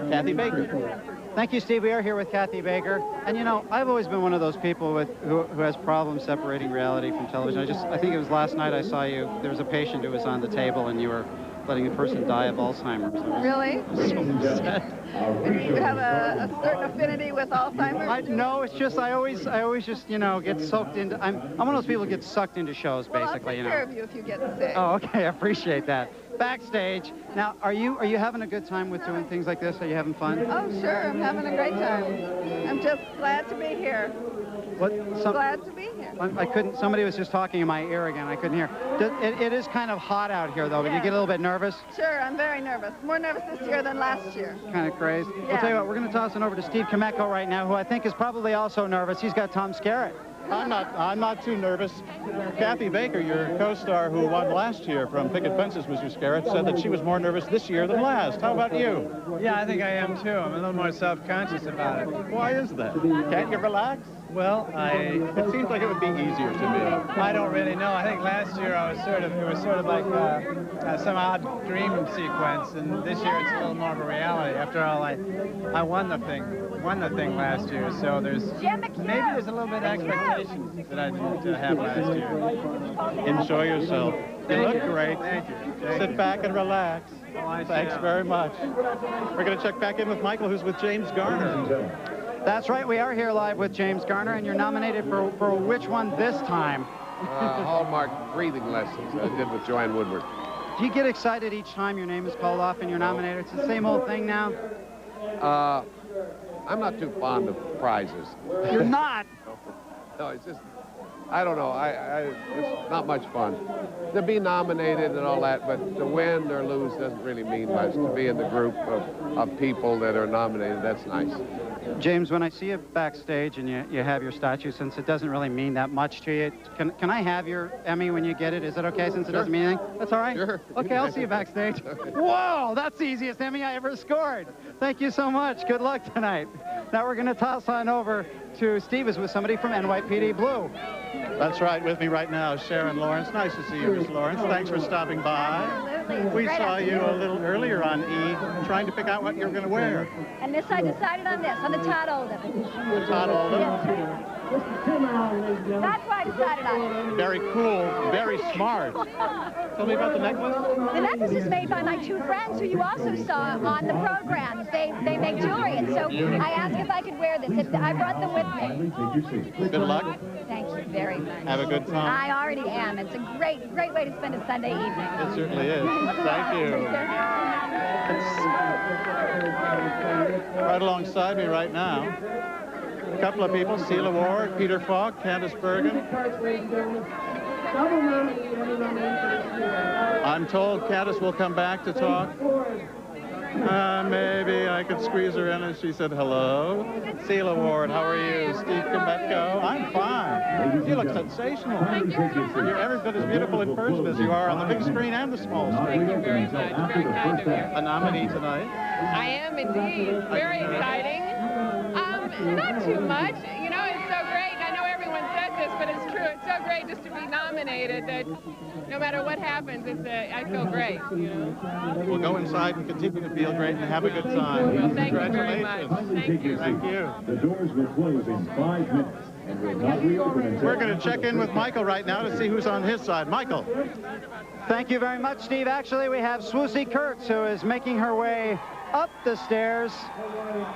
Kathy Baker. Thank you, Steve. We are here with Kathy Baker. And, you know, I've always been one of those people who has problems separating reality from television. I think it was last night I saw you. There was a patient who was on the table, and you were letting a person die of Alzheimer's. Really? So sad. You have a certain affinity with Alzheimer's? No, it's just I always just, you know, get soaked into. I'm one of those people who get sucked into shows, basically. Well, I'll take you know. care of you if you get sick. Oh, okay. I appreciate that. Backstage. Now, are you having a good time with doing things like this? Are you having fun? Oh, sure. I'm having a great time. I'm just glad to be here. What? Glad to be here. I couldn't. Somebody was just talking in my ear again. I couldn't hear. It is kind of hot out here, though. But you get a little bit nervous. Sure. I'm very nervous. More nervous this year than last year. Kind of crazy. Yeah. I'll tell you what. We're going to toss it over to Steve Kameko right now, who I think is probably also nervous. He's got Tom Skerritt. I'm not too nervous. Kathy Baker, your co-star who won last year from Picket Fences, Mr. Skerritt, said that she was more nervous this year than last. How about you? Yeah, I think I am too. I'm a little more self-conscious about it. Why is that? Can't you relax? Well, it seems like it would be easier to me. I don't really know. I think last year it was sort of like some odd dream sequence, and this year it's a little more of a reality. After all, I won the thing last year, so there's a little bit of expectations that I didn't have last year. Enjoy yourself. You look great. Thank you. Sit back and relax. Oh, Thanks very much. We're going to check back in with Michael, who's with James Garner. That's right. We are here live with James Garner, and you're nominated for which one this time? Hallmark breathing lessons I did with Joanne Woodward. Do you get excited each time your name is called off and you're nominated? It's the same old thing now? I'm not too fond of prizes. You're not? No, it's just, I don't know. It's not much fun. To be nominated and all that, but to win or lose doesn't really mean much. To be in the group of people that are nominated, that's nice. James, when I see you backstage and you have your statue, since it doesn't really mean that much to you, can I have your Emmy when you get it? Is that okay, since it doesn't mean anything? That's all right? Sure. Okay, I'll see you backstage. Whoa, that's the easiest Emmy I ever scored. Thank you so much. Good luck tonight. Now we're going to toss on over to Steve, is with somebody from NYPD Blue. That's right. With me right now is Sharon Lawrence. Nice to see you, Miss Lawrence. Thanks for stopping by. Absolutely. We saw you a little earlier on E, trying to pick out what you were going to wear. And this, I decided on this, on the Todd Oldham. The Todd Oldham? Yes. That's why I decided on it. Very cool, very smart. Tell me about the necklace. The necklace is made by my two friends who you also saw on the program. They make jewelry, and so I asked if I could wear this. I brought them with me. Good luck. Thank you very much. Have a good time. I already am. It's a great way to spend a Sunday evening. It certainly is. Thank you. Right alongside me right now, a couple of people, Celia Ward, Peter Falk, Candice Bergen. I'm told Candice will come back to talk. Maybe I could squeeze her in, and she said hello. Celia Ward, how are you? Steve Kameko, I'm fine. You look sensational. Thank you so much. You're every bit as beautiful in person as you are on the big screen and the small screen. Thank you very much. Very kind of you. A nominee tonight. I am indeed. Very exciting. Not too much. You know, it's so great. I know everyone said this, but it's true. It's so great just to be nominated that no matter what happens, I feel great, you know. We'll go inside and continue to feel great and have a good time. Well, thank you very much. Thank you. Thank you. The doors will close in 5 minutes and will not reopen until... We're going to check in with Michael right now to see who's on his side. Michael. Thank you very much, Steve. Actually, we have Swoosie Kurtz, who is making her way up the stairs.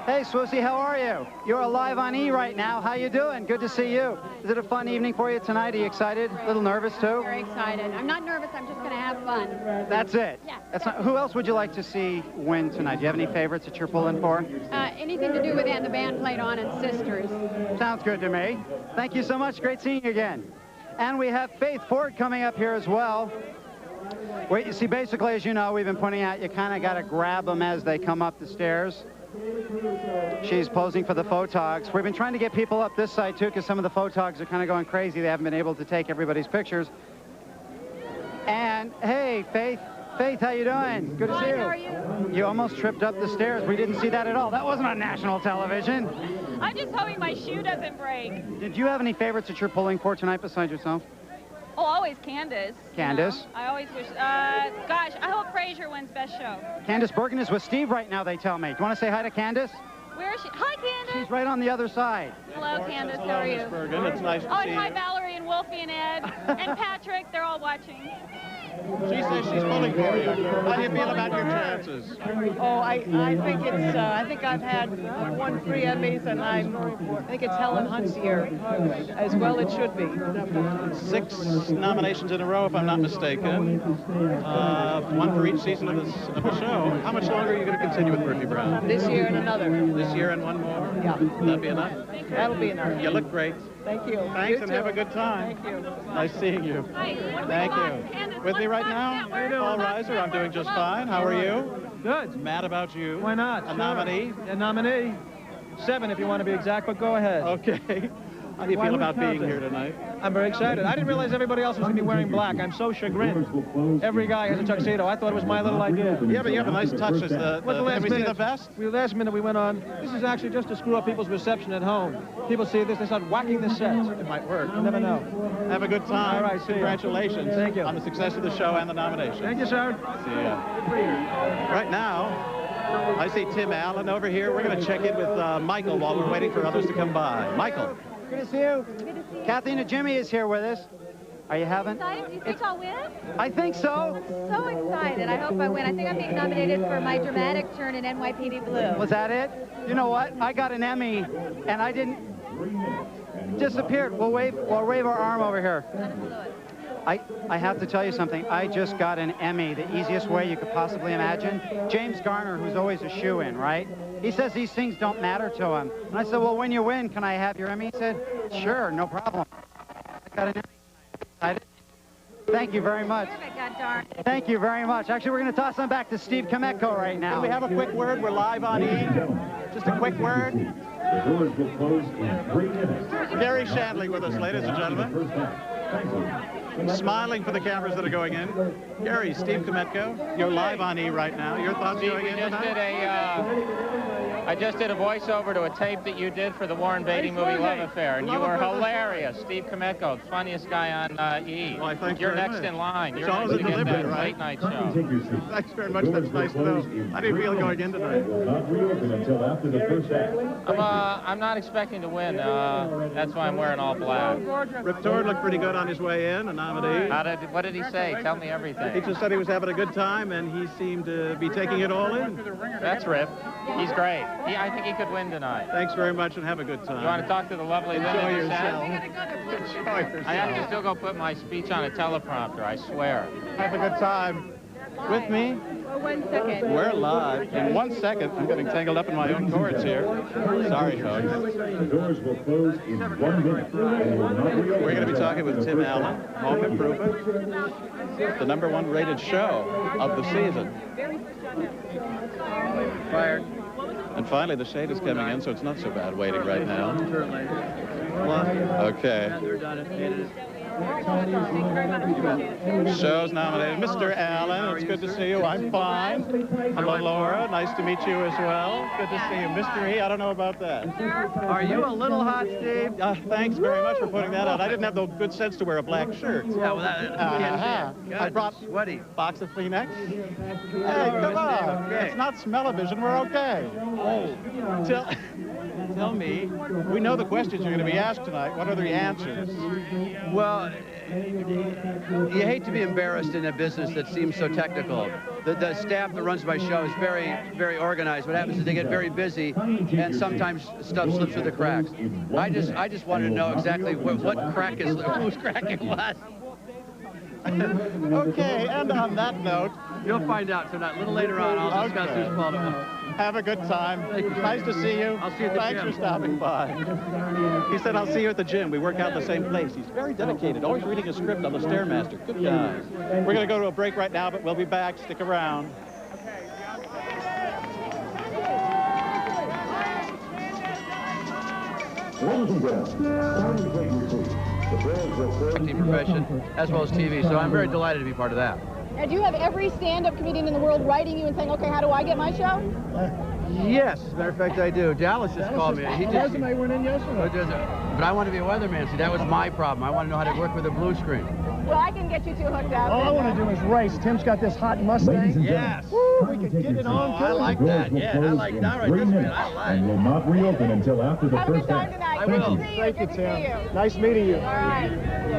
Hey, Swoosie, how are you? You're live on E right now. How you doing? Good to see you. Is it a fun evening for you tonight? Are you excited? A little nervous, too? Very excited. I'm not nervous. I'm just going to have fun. That's it? Yeah. Who else would you like to see win tonight? Do you have any favorites that you're pulling for? Anything to do with the band played on and Sisters. Sounds good to me. Thank you so much. Great seeing you again. And we have Faith Ford coming up here as well. Wait, you see, basically, as you know, we've been pointing out, you kind of got to grab them as they come up the stairs. She's posing for the photogs. We've been trying to get people up this side, too, because some of the photogs are kind of going crazy. They haven't been able to take everybody's pictures. And, hey, Faith, Faith, how you doing? Good to see you. How are you? You almost tripped up the stairs. We didn't see that at all. That wasn't on national television. I'm just hoping my shoe doesn't break. Did you have any favorites that you're pulling for tonight besides yourself? Oh, always Candace. Candace? You know? I always wish, gosh, I hope Frasier wins Best Show. Candace Bergen is with Steve right now, they tell me. Do you want to say hi to Candace? Where is she? Hi, Candace. She's right on the other side. Hello, Candace. Hello, How are you? Miss Bergen. It's nice to Oh, see and hi, you. Valerie and Wolfie and Ed and Patrick. They're all watching. She says she's pulling for you. How do you feel about your chances? Oh, I think it's, I think I've had won 3 Emmys, and I think it's Helen Hunt's year. As well it should be. 6 nominations in a row, if I'm not mistaken. 1 for each season of the show. How much longer are you going to continue with Murphy Brown? This year and another. This year and 1 more? Yeah. That'll be enough? That'll be enough. You look great. Thank you. Thanks, You and too. have a good time. Thank you. Nice seeing you. Thank you. With me right now, Paul Reiser. I'm doing just fine. How are you? Good. Mad about you? Why not? A Sure. nominee? A nominee. 7 if you want to be exact, but go ahead. Okay. How do you Why feel are we about being counting? here tonight? I'm very excited. I didn't realize everybody else was going to be wearing black. I'm so chagrined. Every guy has a tuxedo. I thought it was my little idea. Yeah, but you have a nice touch as the last have we seen minute, the vest? Last minute we went on. This is actually just to screw up people's reception at home. People see this, they start whacking the set. It might work. You never know. Have a good time. All right, see ya. Congratulations. Thank you. On the success of the show and the nomination. Thank you, sir. See ya. Right now, I see Tim Allen over here. We're going to check in with Michael while we're waiting for others to come by. Michael. Good to see you. Good to see you. Kathleen and Jimmy is here with us. Are you having? Excited? Do you think I'll win? I think so. So excited. I hope I win. I think I'm being nominated for my dramatic turn in NYPD Blue. Was that it? You know what? I got an Emmy, and I didn't... Disappeared. We'll wave our arm over here. I have to tell you something. I just got an Emmy, the easiest way you could possibly imagine. James Garner, who's always a shoo-in, right? He says these things don't matter to him. And I said, well, when you win, can I have your Emmy? He said, sure, no problem. I got an Emmy. Excited? Thank you very much. Thank you very much. Actually, we're going to toss them back to Steve Kametko right now. Can we have a quick word? We're live on E! Just a quick word. The doors will close in 3 minutes. Gary Shandling with us, ladies and gentlemen. Smiling for the cameras that are going in. Gary, Steve Kametko, you're live on E! right now. Your thoughts going in tonight? I just did a voiceover to a tape that you did for the Warren Beatty movie Love Affair, and you were hilarious. Steve Kametko, funniest guy on E! Well, thanks You're very next much. in line. You're It's always next to a get delivery, that right? late night show. Thanks very much. That's nice to know. How do you feel going in tonight? Not reopen until after the first act. I'm not expecting to win. That's why I'm wearing all black. Rip Torn looked pretty good on his way in, a nominee. What did he say? Tell me everything. He just said he was having a good time, and he seemed to be taking it all in. That's Rip. He's great. I think he could win tonight. Thanks very much, and have a good time. You want to talk to the lovely Linda? Enjoy Giselle? yourself. Enjoy yourself. I have to still go put my speech on a teleprompter, I swear. Have a good time. With me, For 1 second. we're live. In 1 second, I'm getting tangled up in my own cords here. Sorry, folks. The doors will close in 1 minute. And will not reopen. We're going to be talking with Tim Allen, Home Improvement, the #1 rated show of the season. Fired. And finally, the shade is coming in, so it's not so bad waiting right now. Certainly. Okay. They're done. It is. Show's nominated. Mr. Allen, it's good to see you. I'm fine. Hello, Laura. Nice to meet you as well. Good to see you. Mr. E, I don't know about that. Are you a little hot, Steve? Thanks very much for putting that out. I didn't have the good sense to wear a black shirt. Yeah, well, I brought sweaty. Box of Kleenex. Hey, come on. Okay. It's not smell-o-vision. We're okay. Oh. Tell me, we know the questions you're going to be asked tonight. What are the answers? Well, you hate to be embarrassed in a business that seems so technical. The staff that runs my show is very, very organized. What happens is they get very busy, and sometimes stuff slips through the cracks. I just wanted to know exactly what crack is, who's cracking what. Okay, and on that note, you'll find out tonight. A little later on, I'll discuss who's fault it was. Have a good time. Nice to see you. I'll see you at the Thanks gym. for stopping by. He said, I'll see you at the gym. We work out in the same place. He's very dedicated, always reading a script on the Stairmaster. Good guy. We're going to go to a break right now, but we'll be back. Stick around. Ladies and gentlemen, take your seats. The doors will close. Profession as well as TV, so I'm very delighted to be part of that. And do you have every stand-up comedian in the world writing you and saying, okay, how do I get my show? Yes, as a matter of fact, I do. Dallas just called me. He just, resume went in yesterday. But I want to be a weatherman. See, that was my problem. I want to know how to work with a blue screen. Well, I can get you two hooked up. All I want to do is race. Tim's got this hot Mustang. Yes. Woo, we could get it on. I like that. Yeah, I like that right this minute. I like And will not reopen until after the first half. I will. Thank you, Tim. Nice meeting you. All right.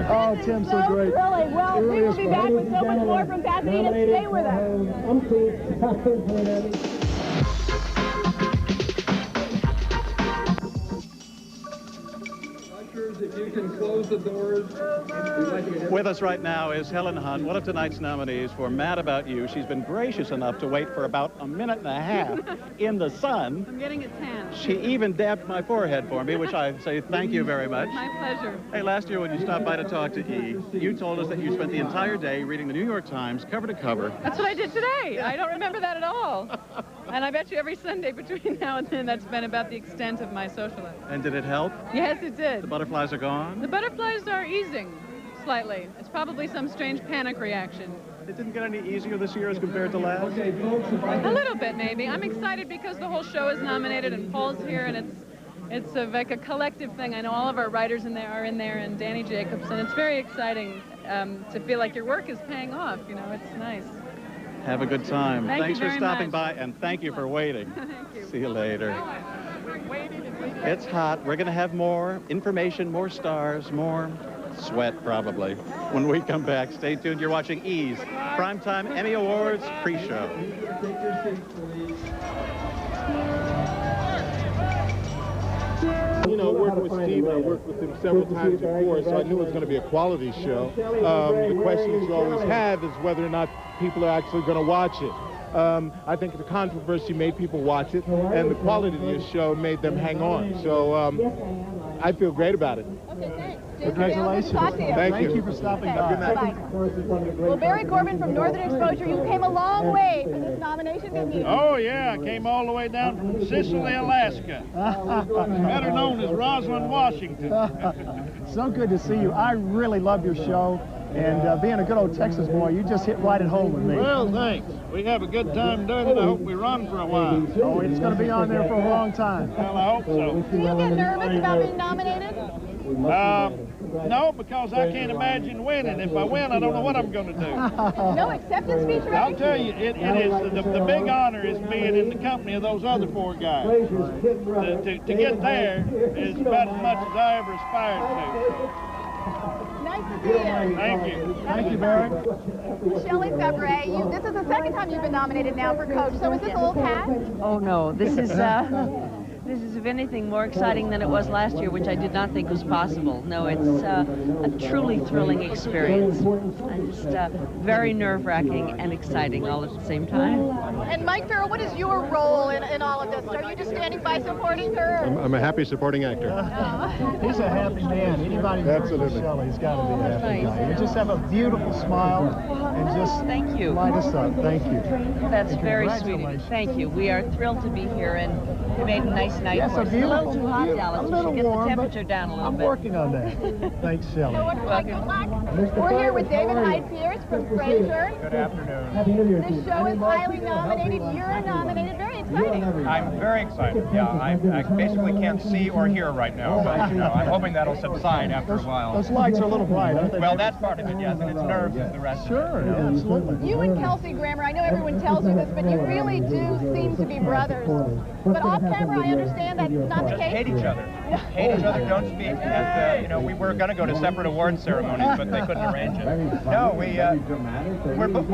Oh, Tim's so great. Really, well, we will be back with so much more from Pasadena. Stay with us. If you can close the doors. With us right now is Helen Hunt, one of tonight's nominees for Mad About You. She's been gracious enough to wait for about a minute and a half in the sun. I'm getting a tan. She even dabbed my forehead for me, which I say thank you very much. My pleasure. Hey, last year when you stopped by to talk to E, you told us that you spent the entire day reading the New York Times cover to cover. That's what I did today. I don't remember that at all. And I bet you every Sunday between now and then that's been about the extent of my social life. And did it help? Yes, it did. The butterflies are gone? The butterflies are easing slightly. It's probably some strange panic reaction. It didn't get any easier this year as compared to last? A little bit, maybe. I'm excited because the whole show is nominated and Paul's here, and it's like a collective thing. I know all of our writers are in there, and Danny Jacobs, and it's very exciting to feel like your work is paying off. You know, it's nice. Have a good time. Thanks for stopping much. by, and thank you for waiting. Thank you. See you later. It's hot. We're going to have more information, more stars, more sweat, probably. When we come back, stay tuned. You're watching E's Primetime Emmy Awards pre-show. You know, working with Steve, I worked with him several times before, so I knew it was going to be a quality show. The questions you always have is whether or not people are actually going to watch it. I think the controversy made people watch it, and the quality of the show made them hang on. So I feel great about it. Okay, thanks. Congratulations. Thank you. for stopping by. Good night. Bye. Well, Barry Corbin from Northern Exposure, you came a long way for this nomination, didn't you? Oh, yeah. I came all the way down from Sicily, Alaska. Better known as Rosalind, Washington. So good to see you. I really love your show. And being a good old Texas boy, you just hit right at home with me. Well, thanks. We have a good time doing it. I hope we run for a while. Oh, it's going to be on there for a long time. Well, I hope so. Do you get nervous about being nominated? No, because I can't imagine winning. If I win, I don't know what I'm going to do. No acceptance speech ready? I'll tell you, it is the big honor is being in the company of those other four guys. To get there is about as much as I ever aspired to. Nice to see you. Thank you. Thank you, Barry. Shelley Febray, this is the second time you've been nominated now for Coach, so is this old hat? Oh, no. This is, if anything, more exciting than it was last year, which I did not think was possible. No, it's a truly thrilling experience. And just very nerve-wracking and exciting all at the same time. And Mike Farrell, what is your role in all of this? Are you just standing by supporting her? I'm a happy supporting actor. He's a happy man. Anybody who works with Shelley's got to be a happy guy. You just have a beautiful smile and just Thank you. light us up. Thank you. That's very sweet of you. Thank you. We are thrilled to be here, and we made a nice night Yes, for us. a A little beautiful, too hot, beautiful, Dallas. a We little should get warm, the but temperature down a little I'm bit. working on that. Thanks, Shelley. We're here with David Hyde Pierce from Frasier. Good afternoon. This show is highly nominated. You're nominated. Very exciting. I'm very excited. Yeah, I basically can't see or hear right now, but you know, I'm hoping that'll subside after a while. Those lights are a little bright, aren't they? Well, that's part of it, yes, and it's nerves is the rest. Sure, yeah, absolutely. You and Kelsey Grammer, I know everyone tells you this, but you really do seem to be brothers. But off camera, I understand that's not the case. Hate each other. Hate each other, don't speak. And, you know, we were going to go to separate award ceremonies, but they couldn't arrange it. No, we're both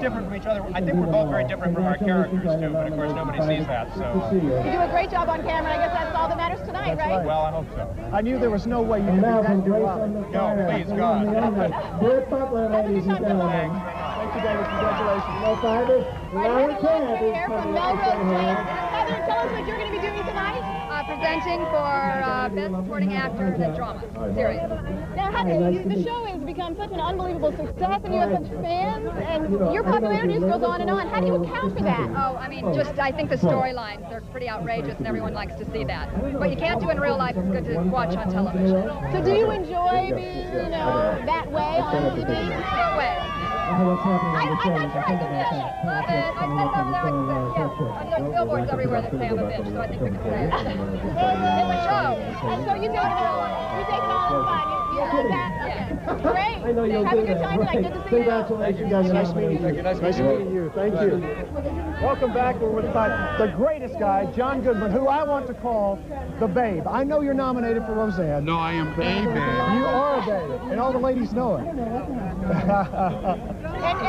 different from each other. I think we're both very different from our characters, too, but of course nobody sees that, so. You do a great job on camera. I guess that's all that matters tonight, right? Well, I hope so. I knew there was no way you could be that duopoly. No, please, God. Thank you, David. Congratulations. Here from Melrose Place. Heather, tell us what you're going to be doing tonight. Presenting for Best Supporting Actor in a Drama series. Now, the show has become such an unbelievable success, and you have such fans, and your popularity just goes on and on. How do you account for that? Oh, I mean, I think the storylines, they're pretty outrageous, and everyone likes to see that. What you can't do in real life is good to watch on television. So do you enjoy being, that way on TV? That way. I'm not sure I can fish. Love it. My son's over there with the fish. Yeah. And there's billboards everywhere that say I'm a fish, so I think we can say it. In the show. So you take it all as fun. You love that? Yeah. Great. Have a good time tonight. Good to see you. Congratulations. Nice meeting you. Nice meeting you. Thank you. Welcome back. We're with the greatest guy, John Goodman, who I want to call the Babe. I know you're nominated for Roseanne. No, I am a babe. You are a babe, and all the ladies know it. And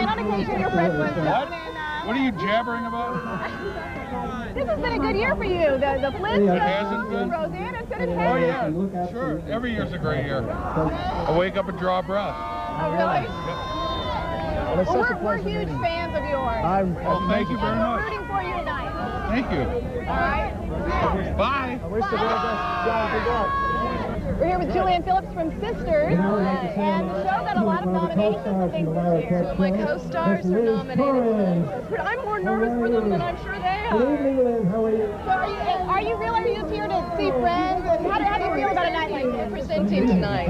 on occasion, your friends went down and... What are you jabbering about? This has been a good year for you. The Flintstones, It hasn't been. Roseanne, and it has. Oh, yeah, sure. Every year's a great year. I wake up and draw breath. Oh, really? Well, we're huge fans of yours. Well, thank you very much. We're rooting for you tonight. Thank you. All right? Bye. I wish the very best. John, good luck. We're here with Julianne Phillips from Sisters, and the show got a lot of nominations and things this year. Two of my co-stars are nominated. But I'm more nervous for them than I'm sure they are. So are you really just here to see friends? And how do you feel about a night like this? Presenting tonight.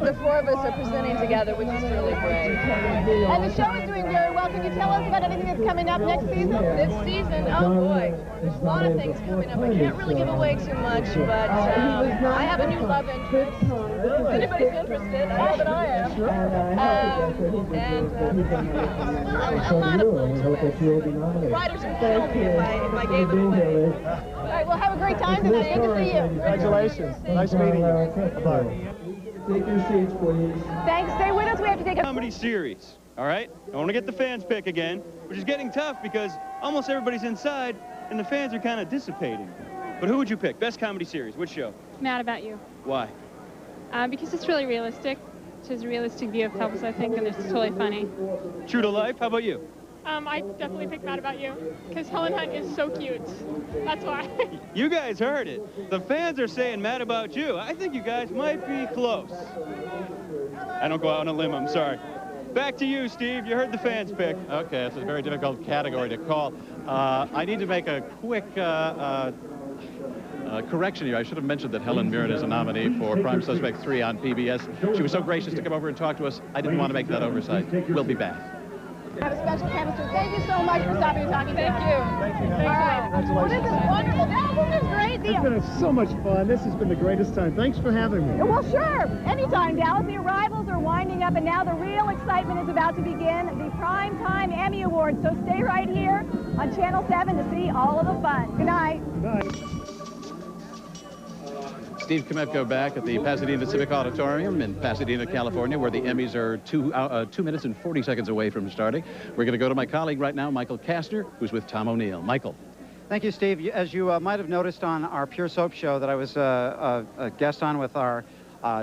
The four of us are presenting together, which is really great. And the show is doing very well. Can you tell us about anything that's coming up next season? This season, oh boy, there's a lot of things coming up. I can't really give away too much, but I have a new love interest. If anybody's interested, I know that I am. And a lot of fun to it. Writers would kill me if I gave it away. All right, well, have a great time tonight. Good to see you. Congratulations. Nice meeting you. Bye-bye. Take your seats, please. Thanks. Stay with us. We have to take a comedy series. All right? I want to get the fans pick again, which is getting tough because almost everybody's inside and the fans are kind of dissipating. But who would you pick? Best comedy series? Which show? Mad About You. Why? Because it's really realistic. It's a realistic view of couples, I think, and it's totally funny. True to life? How about you? I definitely pick Mad About You because Helen Hunt is so cute. That's why. You guys heard it. The fans are saying Mad About You. I think you guys might be close. I don't go out on a limb, I'm sorry. Back to you, Steve. You heard the fans pick. Okay, it's a very difficult category to call. I need to make a quick correction here. I should have mentioned that Helen Mirren is a nominee for Prime Suspect 3 on PBS. She was so gracious to come over and talk to us. I didn't want to make that oversight. We'll be back. Have a special chemistry. Thank you so much for stopping and talking. Thank you. Thank you. All right. Well, this is wonderful. This is great. It's been so much fun. This has been the greatest time. Thanks for having me. Well, sure. Anytime, Dallas. The arrivals are winding up, and now the real excitement is about to begin. The Primetime Emmy Awards. So stay right here on Channel 7 to see all of the fun. Good night. Good night. Steve Kometko back at the Pasadena Civic Auditorium in Pasadena, California, where the Emmys are 2 minutes and 40 seconds away from starting. We're going to go to my colleague right now, Michael Kastner, who's with Tom O'Neill. Michael. Thank you, Steve. As you might have noticed on our Pure Soap show that I was a guest on with our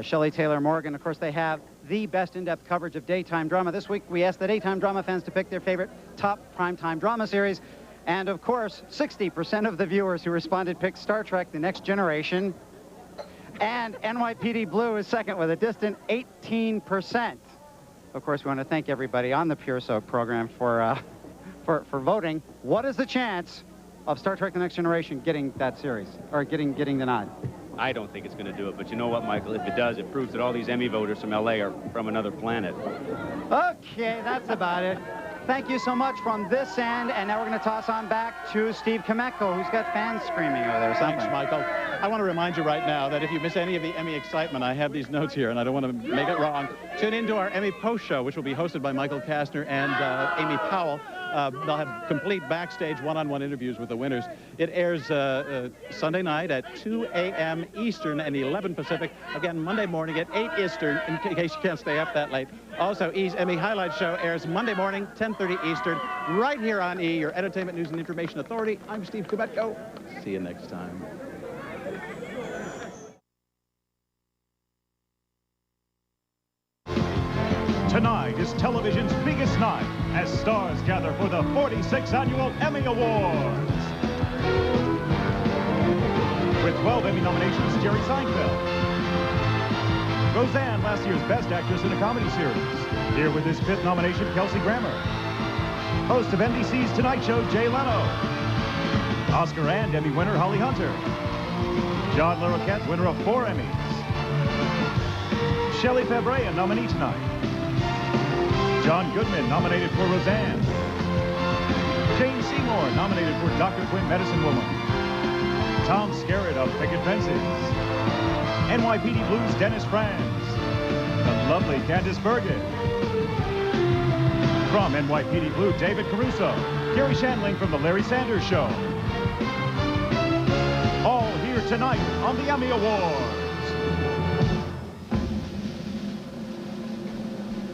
Shelley Taylor Morgan, of course, they have the best in-depth coverage of daytime drama. This week, we asked the daytime drama fans to pick their favorite top primetime drama series. And, of course, 60% of the viewers who responded picked Star Trek: The Next Generation. And NYPD Blue is second with a distant 18%. Of course, we want to thank everybody on the Pure Soap program for voting. What is the chance of Star Trek: The Next Generation getting that series, or getting the nod? I don't think it's going to do it, but you know what, Michael? If it does, it proves that all these Emmy voters from L.A. are from another planet. Okay, that's about it. Thank you so much from this end, and now we're going to toss on back to Steve Kometko, who's got fans screaming over there. Thanks, Michael. I want to remind you right now that if you miss any of the Emmy excitement, I have these notes here, and I don't want to make it wrong. Tune into our Emmy post show, which will be hosted by Michael Kastner and Amy Powell. They'll have complete backstage one-on-one interviews with the winners. It airs Sunday night at 2 a.m. Eastern and 11 Pacific. Again, Monday morning at 8 Eastern, in case you can't stay up that late. Also, E's Emmy Highlight Show airs Monday morning, 10:30 Eastern, right here on E, your Entertainment News and Information Authority. I'm Steve Kometko. See you next time. Tonight is television's biggest night as stars gather for the 46th Annual Emmy Awards. With 12 Emmy nominations, Jerry Seinfeld. Roseanne, last year's Best Actress in a Comedy Series. Here with his 5th nomination, Kelsey Grammer. Host of NBC's Tonight Show, Jay Leno. Oscar and Emmy winner, Holly Hunter. John Larroquette, winner of 4 Emmys. Shelley Fabre, a nominee tonight. John Goodman, nominated for Roseanne. Jane Seymour, nominated for Dr. Quinn, Medicine Woman. Tom Skerritt of Picket Fences. NYPD Blues' Dennis Franz. The lovely Candice Bergen. From NYPD Blue, David Caruso. Gary Shandling from The Larry Sanders Show. All here tonight on the Emmy Awards.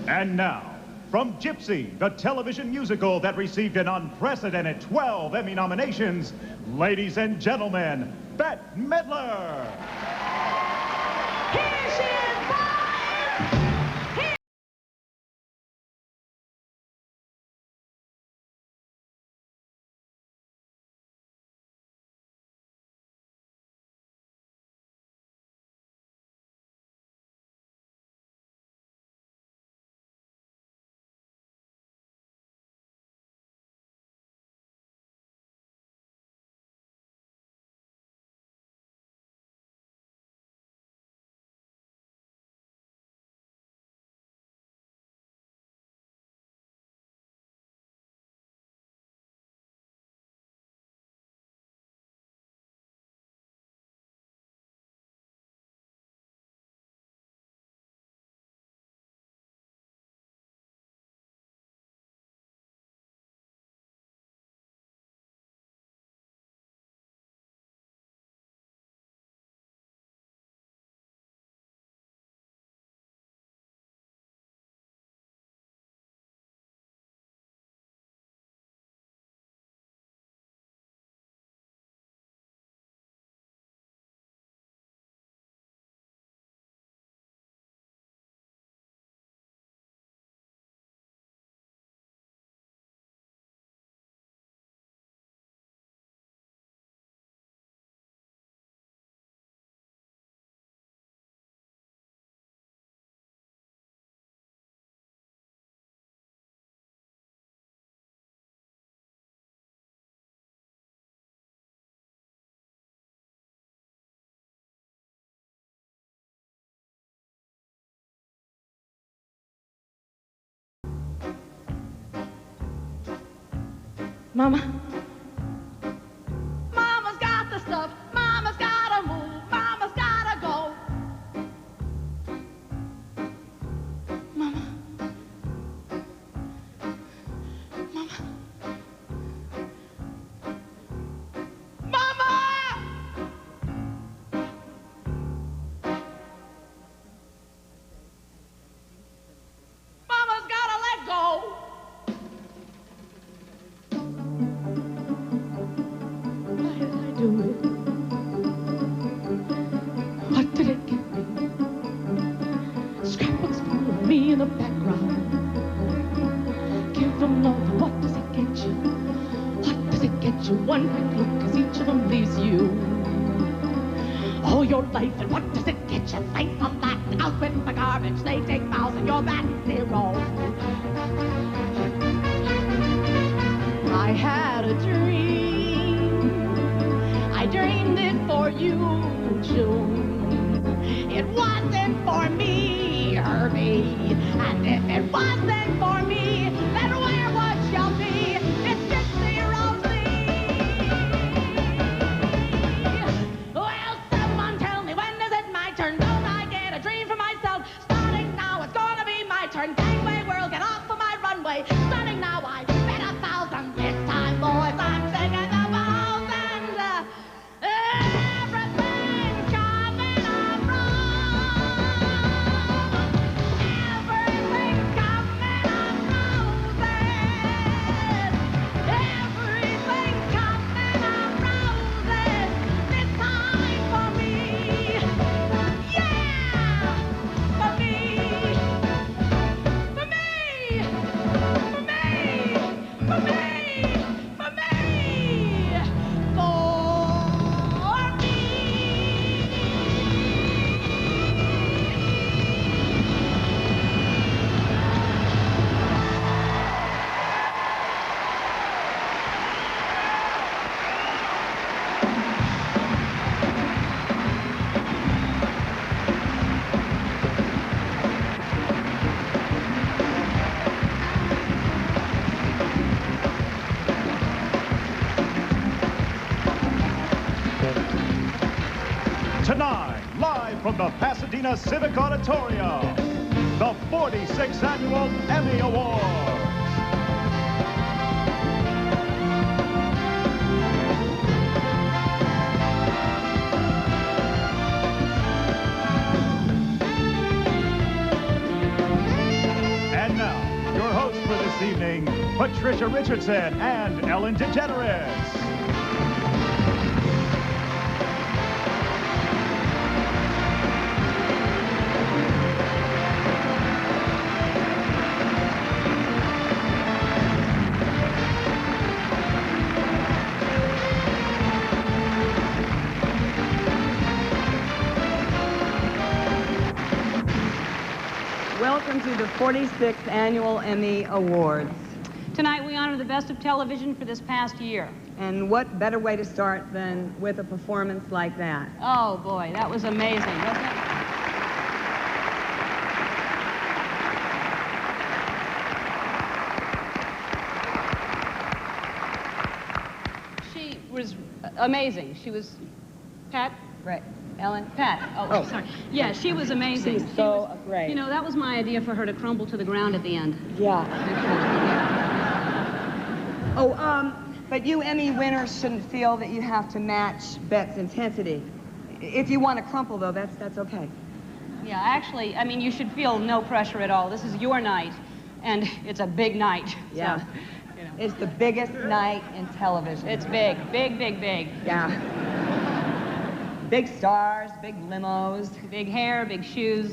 And now, from Gypsy, the television musical that received an unprecedented 12 Emmy nominations, ladies and gentlemen, Bette Midler. Here she is, boys! Here. Mama. Mama's got the stuff. Mama's gotta move. Mama's gotta go. Mama. Mama. Mama! Mama's gotta let go. What did it get me? Scrapbooks full of me in the background. Give them all, what does it get you? What does it get you? One quick look, cause each of them leaves you all your life. And what does it get you? Think of that, out with the garbage. They take miles and you're that zero. I had a dream. I dreamed it for you, June. It wasn't for me, Herbie. And if it wasn't for me, then where would you be? It's Gypsy Rosie. Well, someone tell me, when is it my turn? Don't I get a dream for myself? Starting now, it's gonna be my turn. Gangway world, get off of my runway. Starting now, I bet 1,000. This time, boys, I'm singing the balls and everything's coming up wrong. Everything's coming up roses. Everything's coming up roses. This time for me. Yeah, for me. Pasadena Civic Auditorium, the 46th Annual Emmy Awards. And now, your hosts for this evening, Patricia Richardson and Ellen DeGeneres. Welcome to the 46th Annual Emmy Awards. Tonight we honor the best of television for this past year. And what better way to start than with a performance like that? Oh boy, that was amazing, wasn't it? She was amazing. She was, Pat? Right. Ellen? Pat. Oh, sorry. Yeah, she was amazing. She's so great. You know, that was my idea for her to crumble to the ground at the end. Yeah. But you Emmy winners shouldn't feel that you have to match Bet's intensity. If you want to crumple, though, that's okay. Yeah, actually, I mean, you should feel no pressure at all. This is your night, and it's a big night. Yeah. So, you know. It's the biggest night in television. It's big, big, big, big. Yeah. Big stars, big limos. Big hair, big shoes.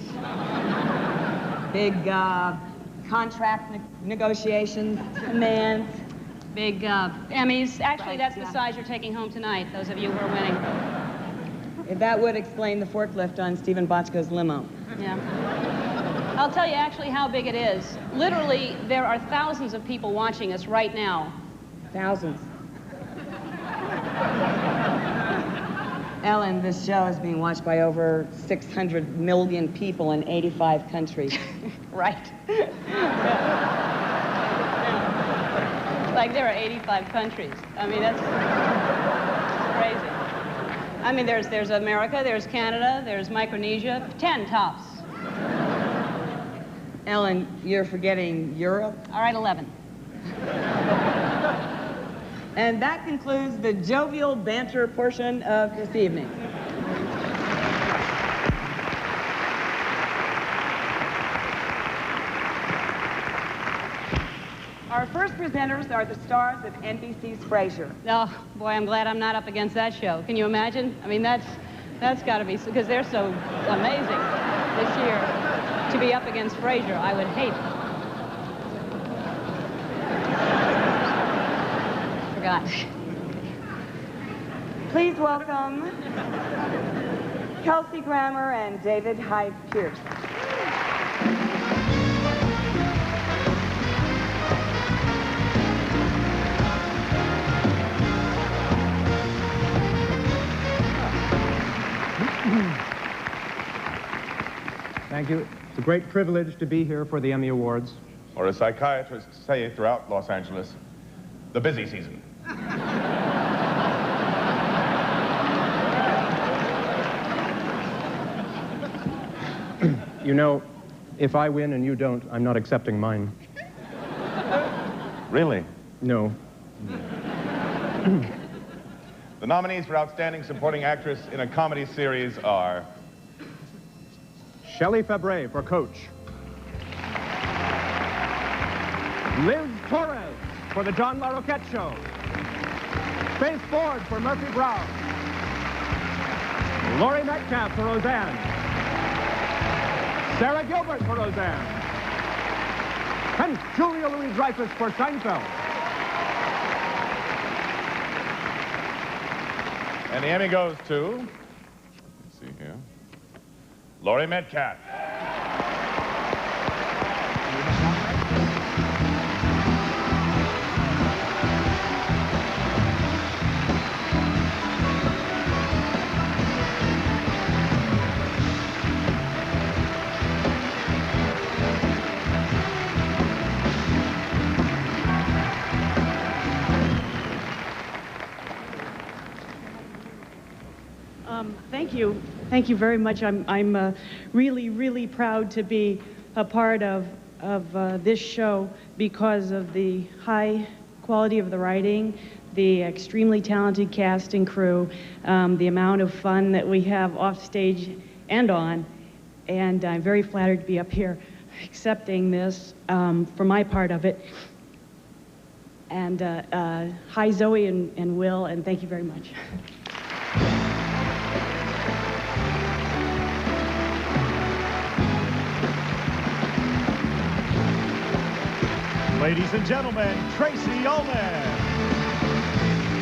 Big contract negotiations, demands. Big Emmys. Actually, Right, that's yeah. the size you're taking home tonight, those of you who are winning. That would explain the forklift on Stephen Bochco's limo. Yeah. I'll tell you actually how big it is. Literally, there are thousands of people watching us right now. Thousands. Ellen, this show is being watched by over 600 million people in 85 countries. Right. Like there are 85 countries. I mean, that's crazy. I mean, there's America, there's Canada, there's Micronesia, 10 tops. Ellen, you're forgetting Europe? All right, 11. And that concludes the jovial banter portion of this evening. Our first presenters are the stars of NBC's Frasier. Oh, boy, I'm glad I'm not up against that show. Can you imagine? I mean, that's got to be, because they're so amazing this year. To be up against Frasier, I would hate it. Forgot. Please welcome Kelsey Grammer and David Hyde Pierce. Thank you. It's a great privilege to be here for the Emmy Awards. Or as psychiatrists say throughout Los Angeles, the busy season. You know, if I win and you don't, I'm not accepting mine. Really? No. The nominees for Outstanding Supporting Actress in a Comedy Series are... Shelley Fabre for Coach. Liz Torres for The John LaRoquette Show. Faith Ford for Murphy Brown. Laurie Metcalf for Roseanne. Sarah Gilbert for Roseanne. And Julia Louis-Dreyfus for Seinfeld. And the Emmy goes to... Let's see here. Laurie Metcalf. Thank you. Thank you very much. I'm really, really proud to be a part of this show because of the high quality of the writing, the extremely talented cast and crew, the amount of fun that we have off stage and on. And I'm very flattered to be up here accepting this for my part of it. And hi, Zoe and Will, and thank you very much. Ladies and gentlemen, Tracy Ullman.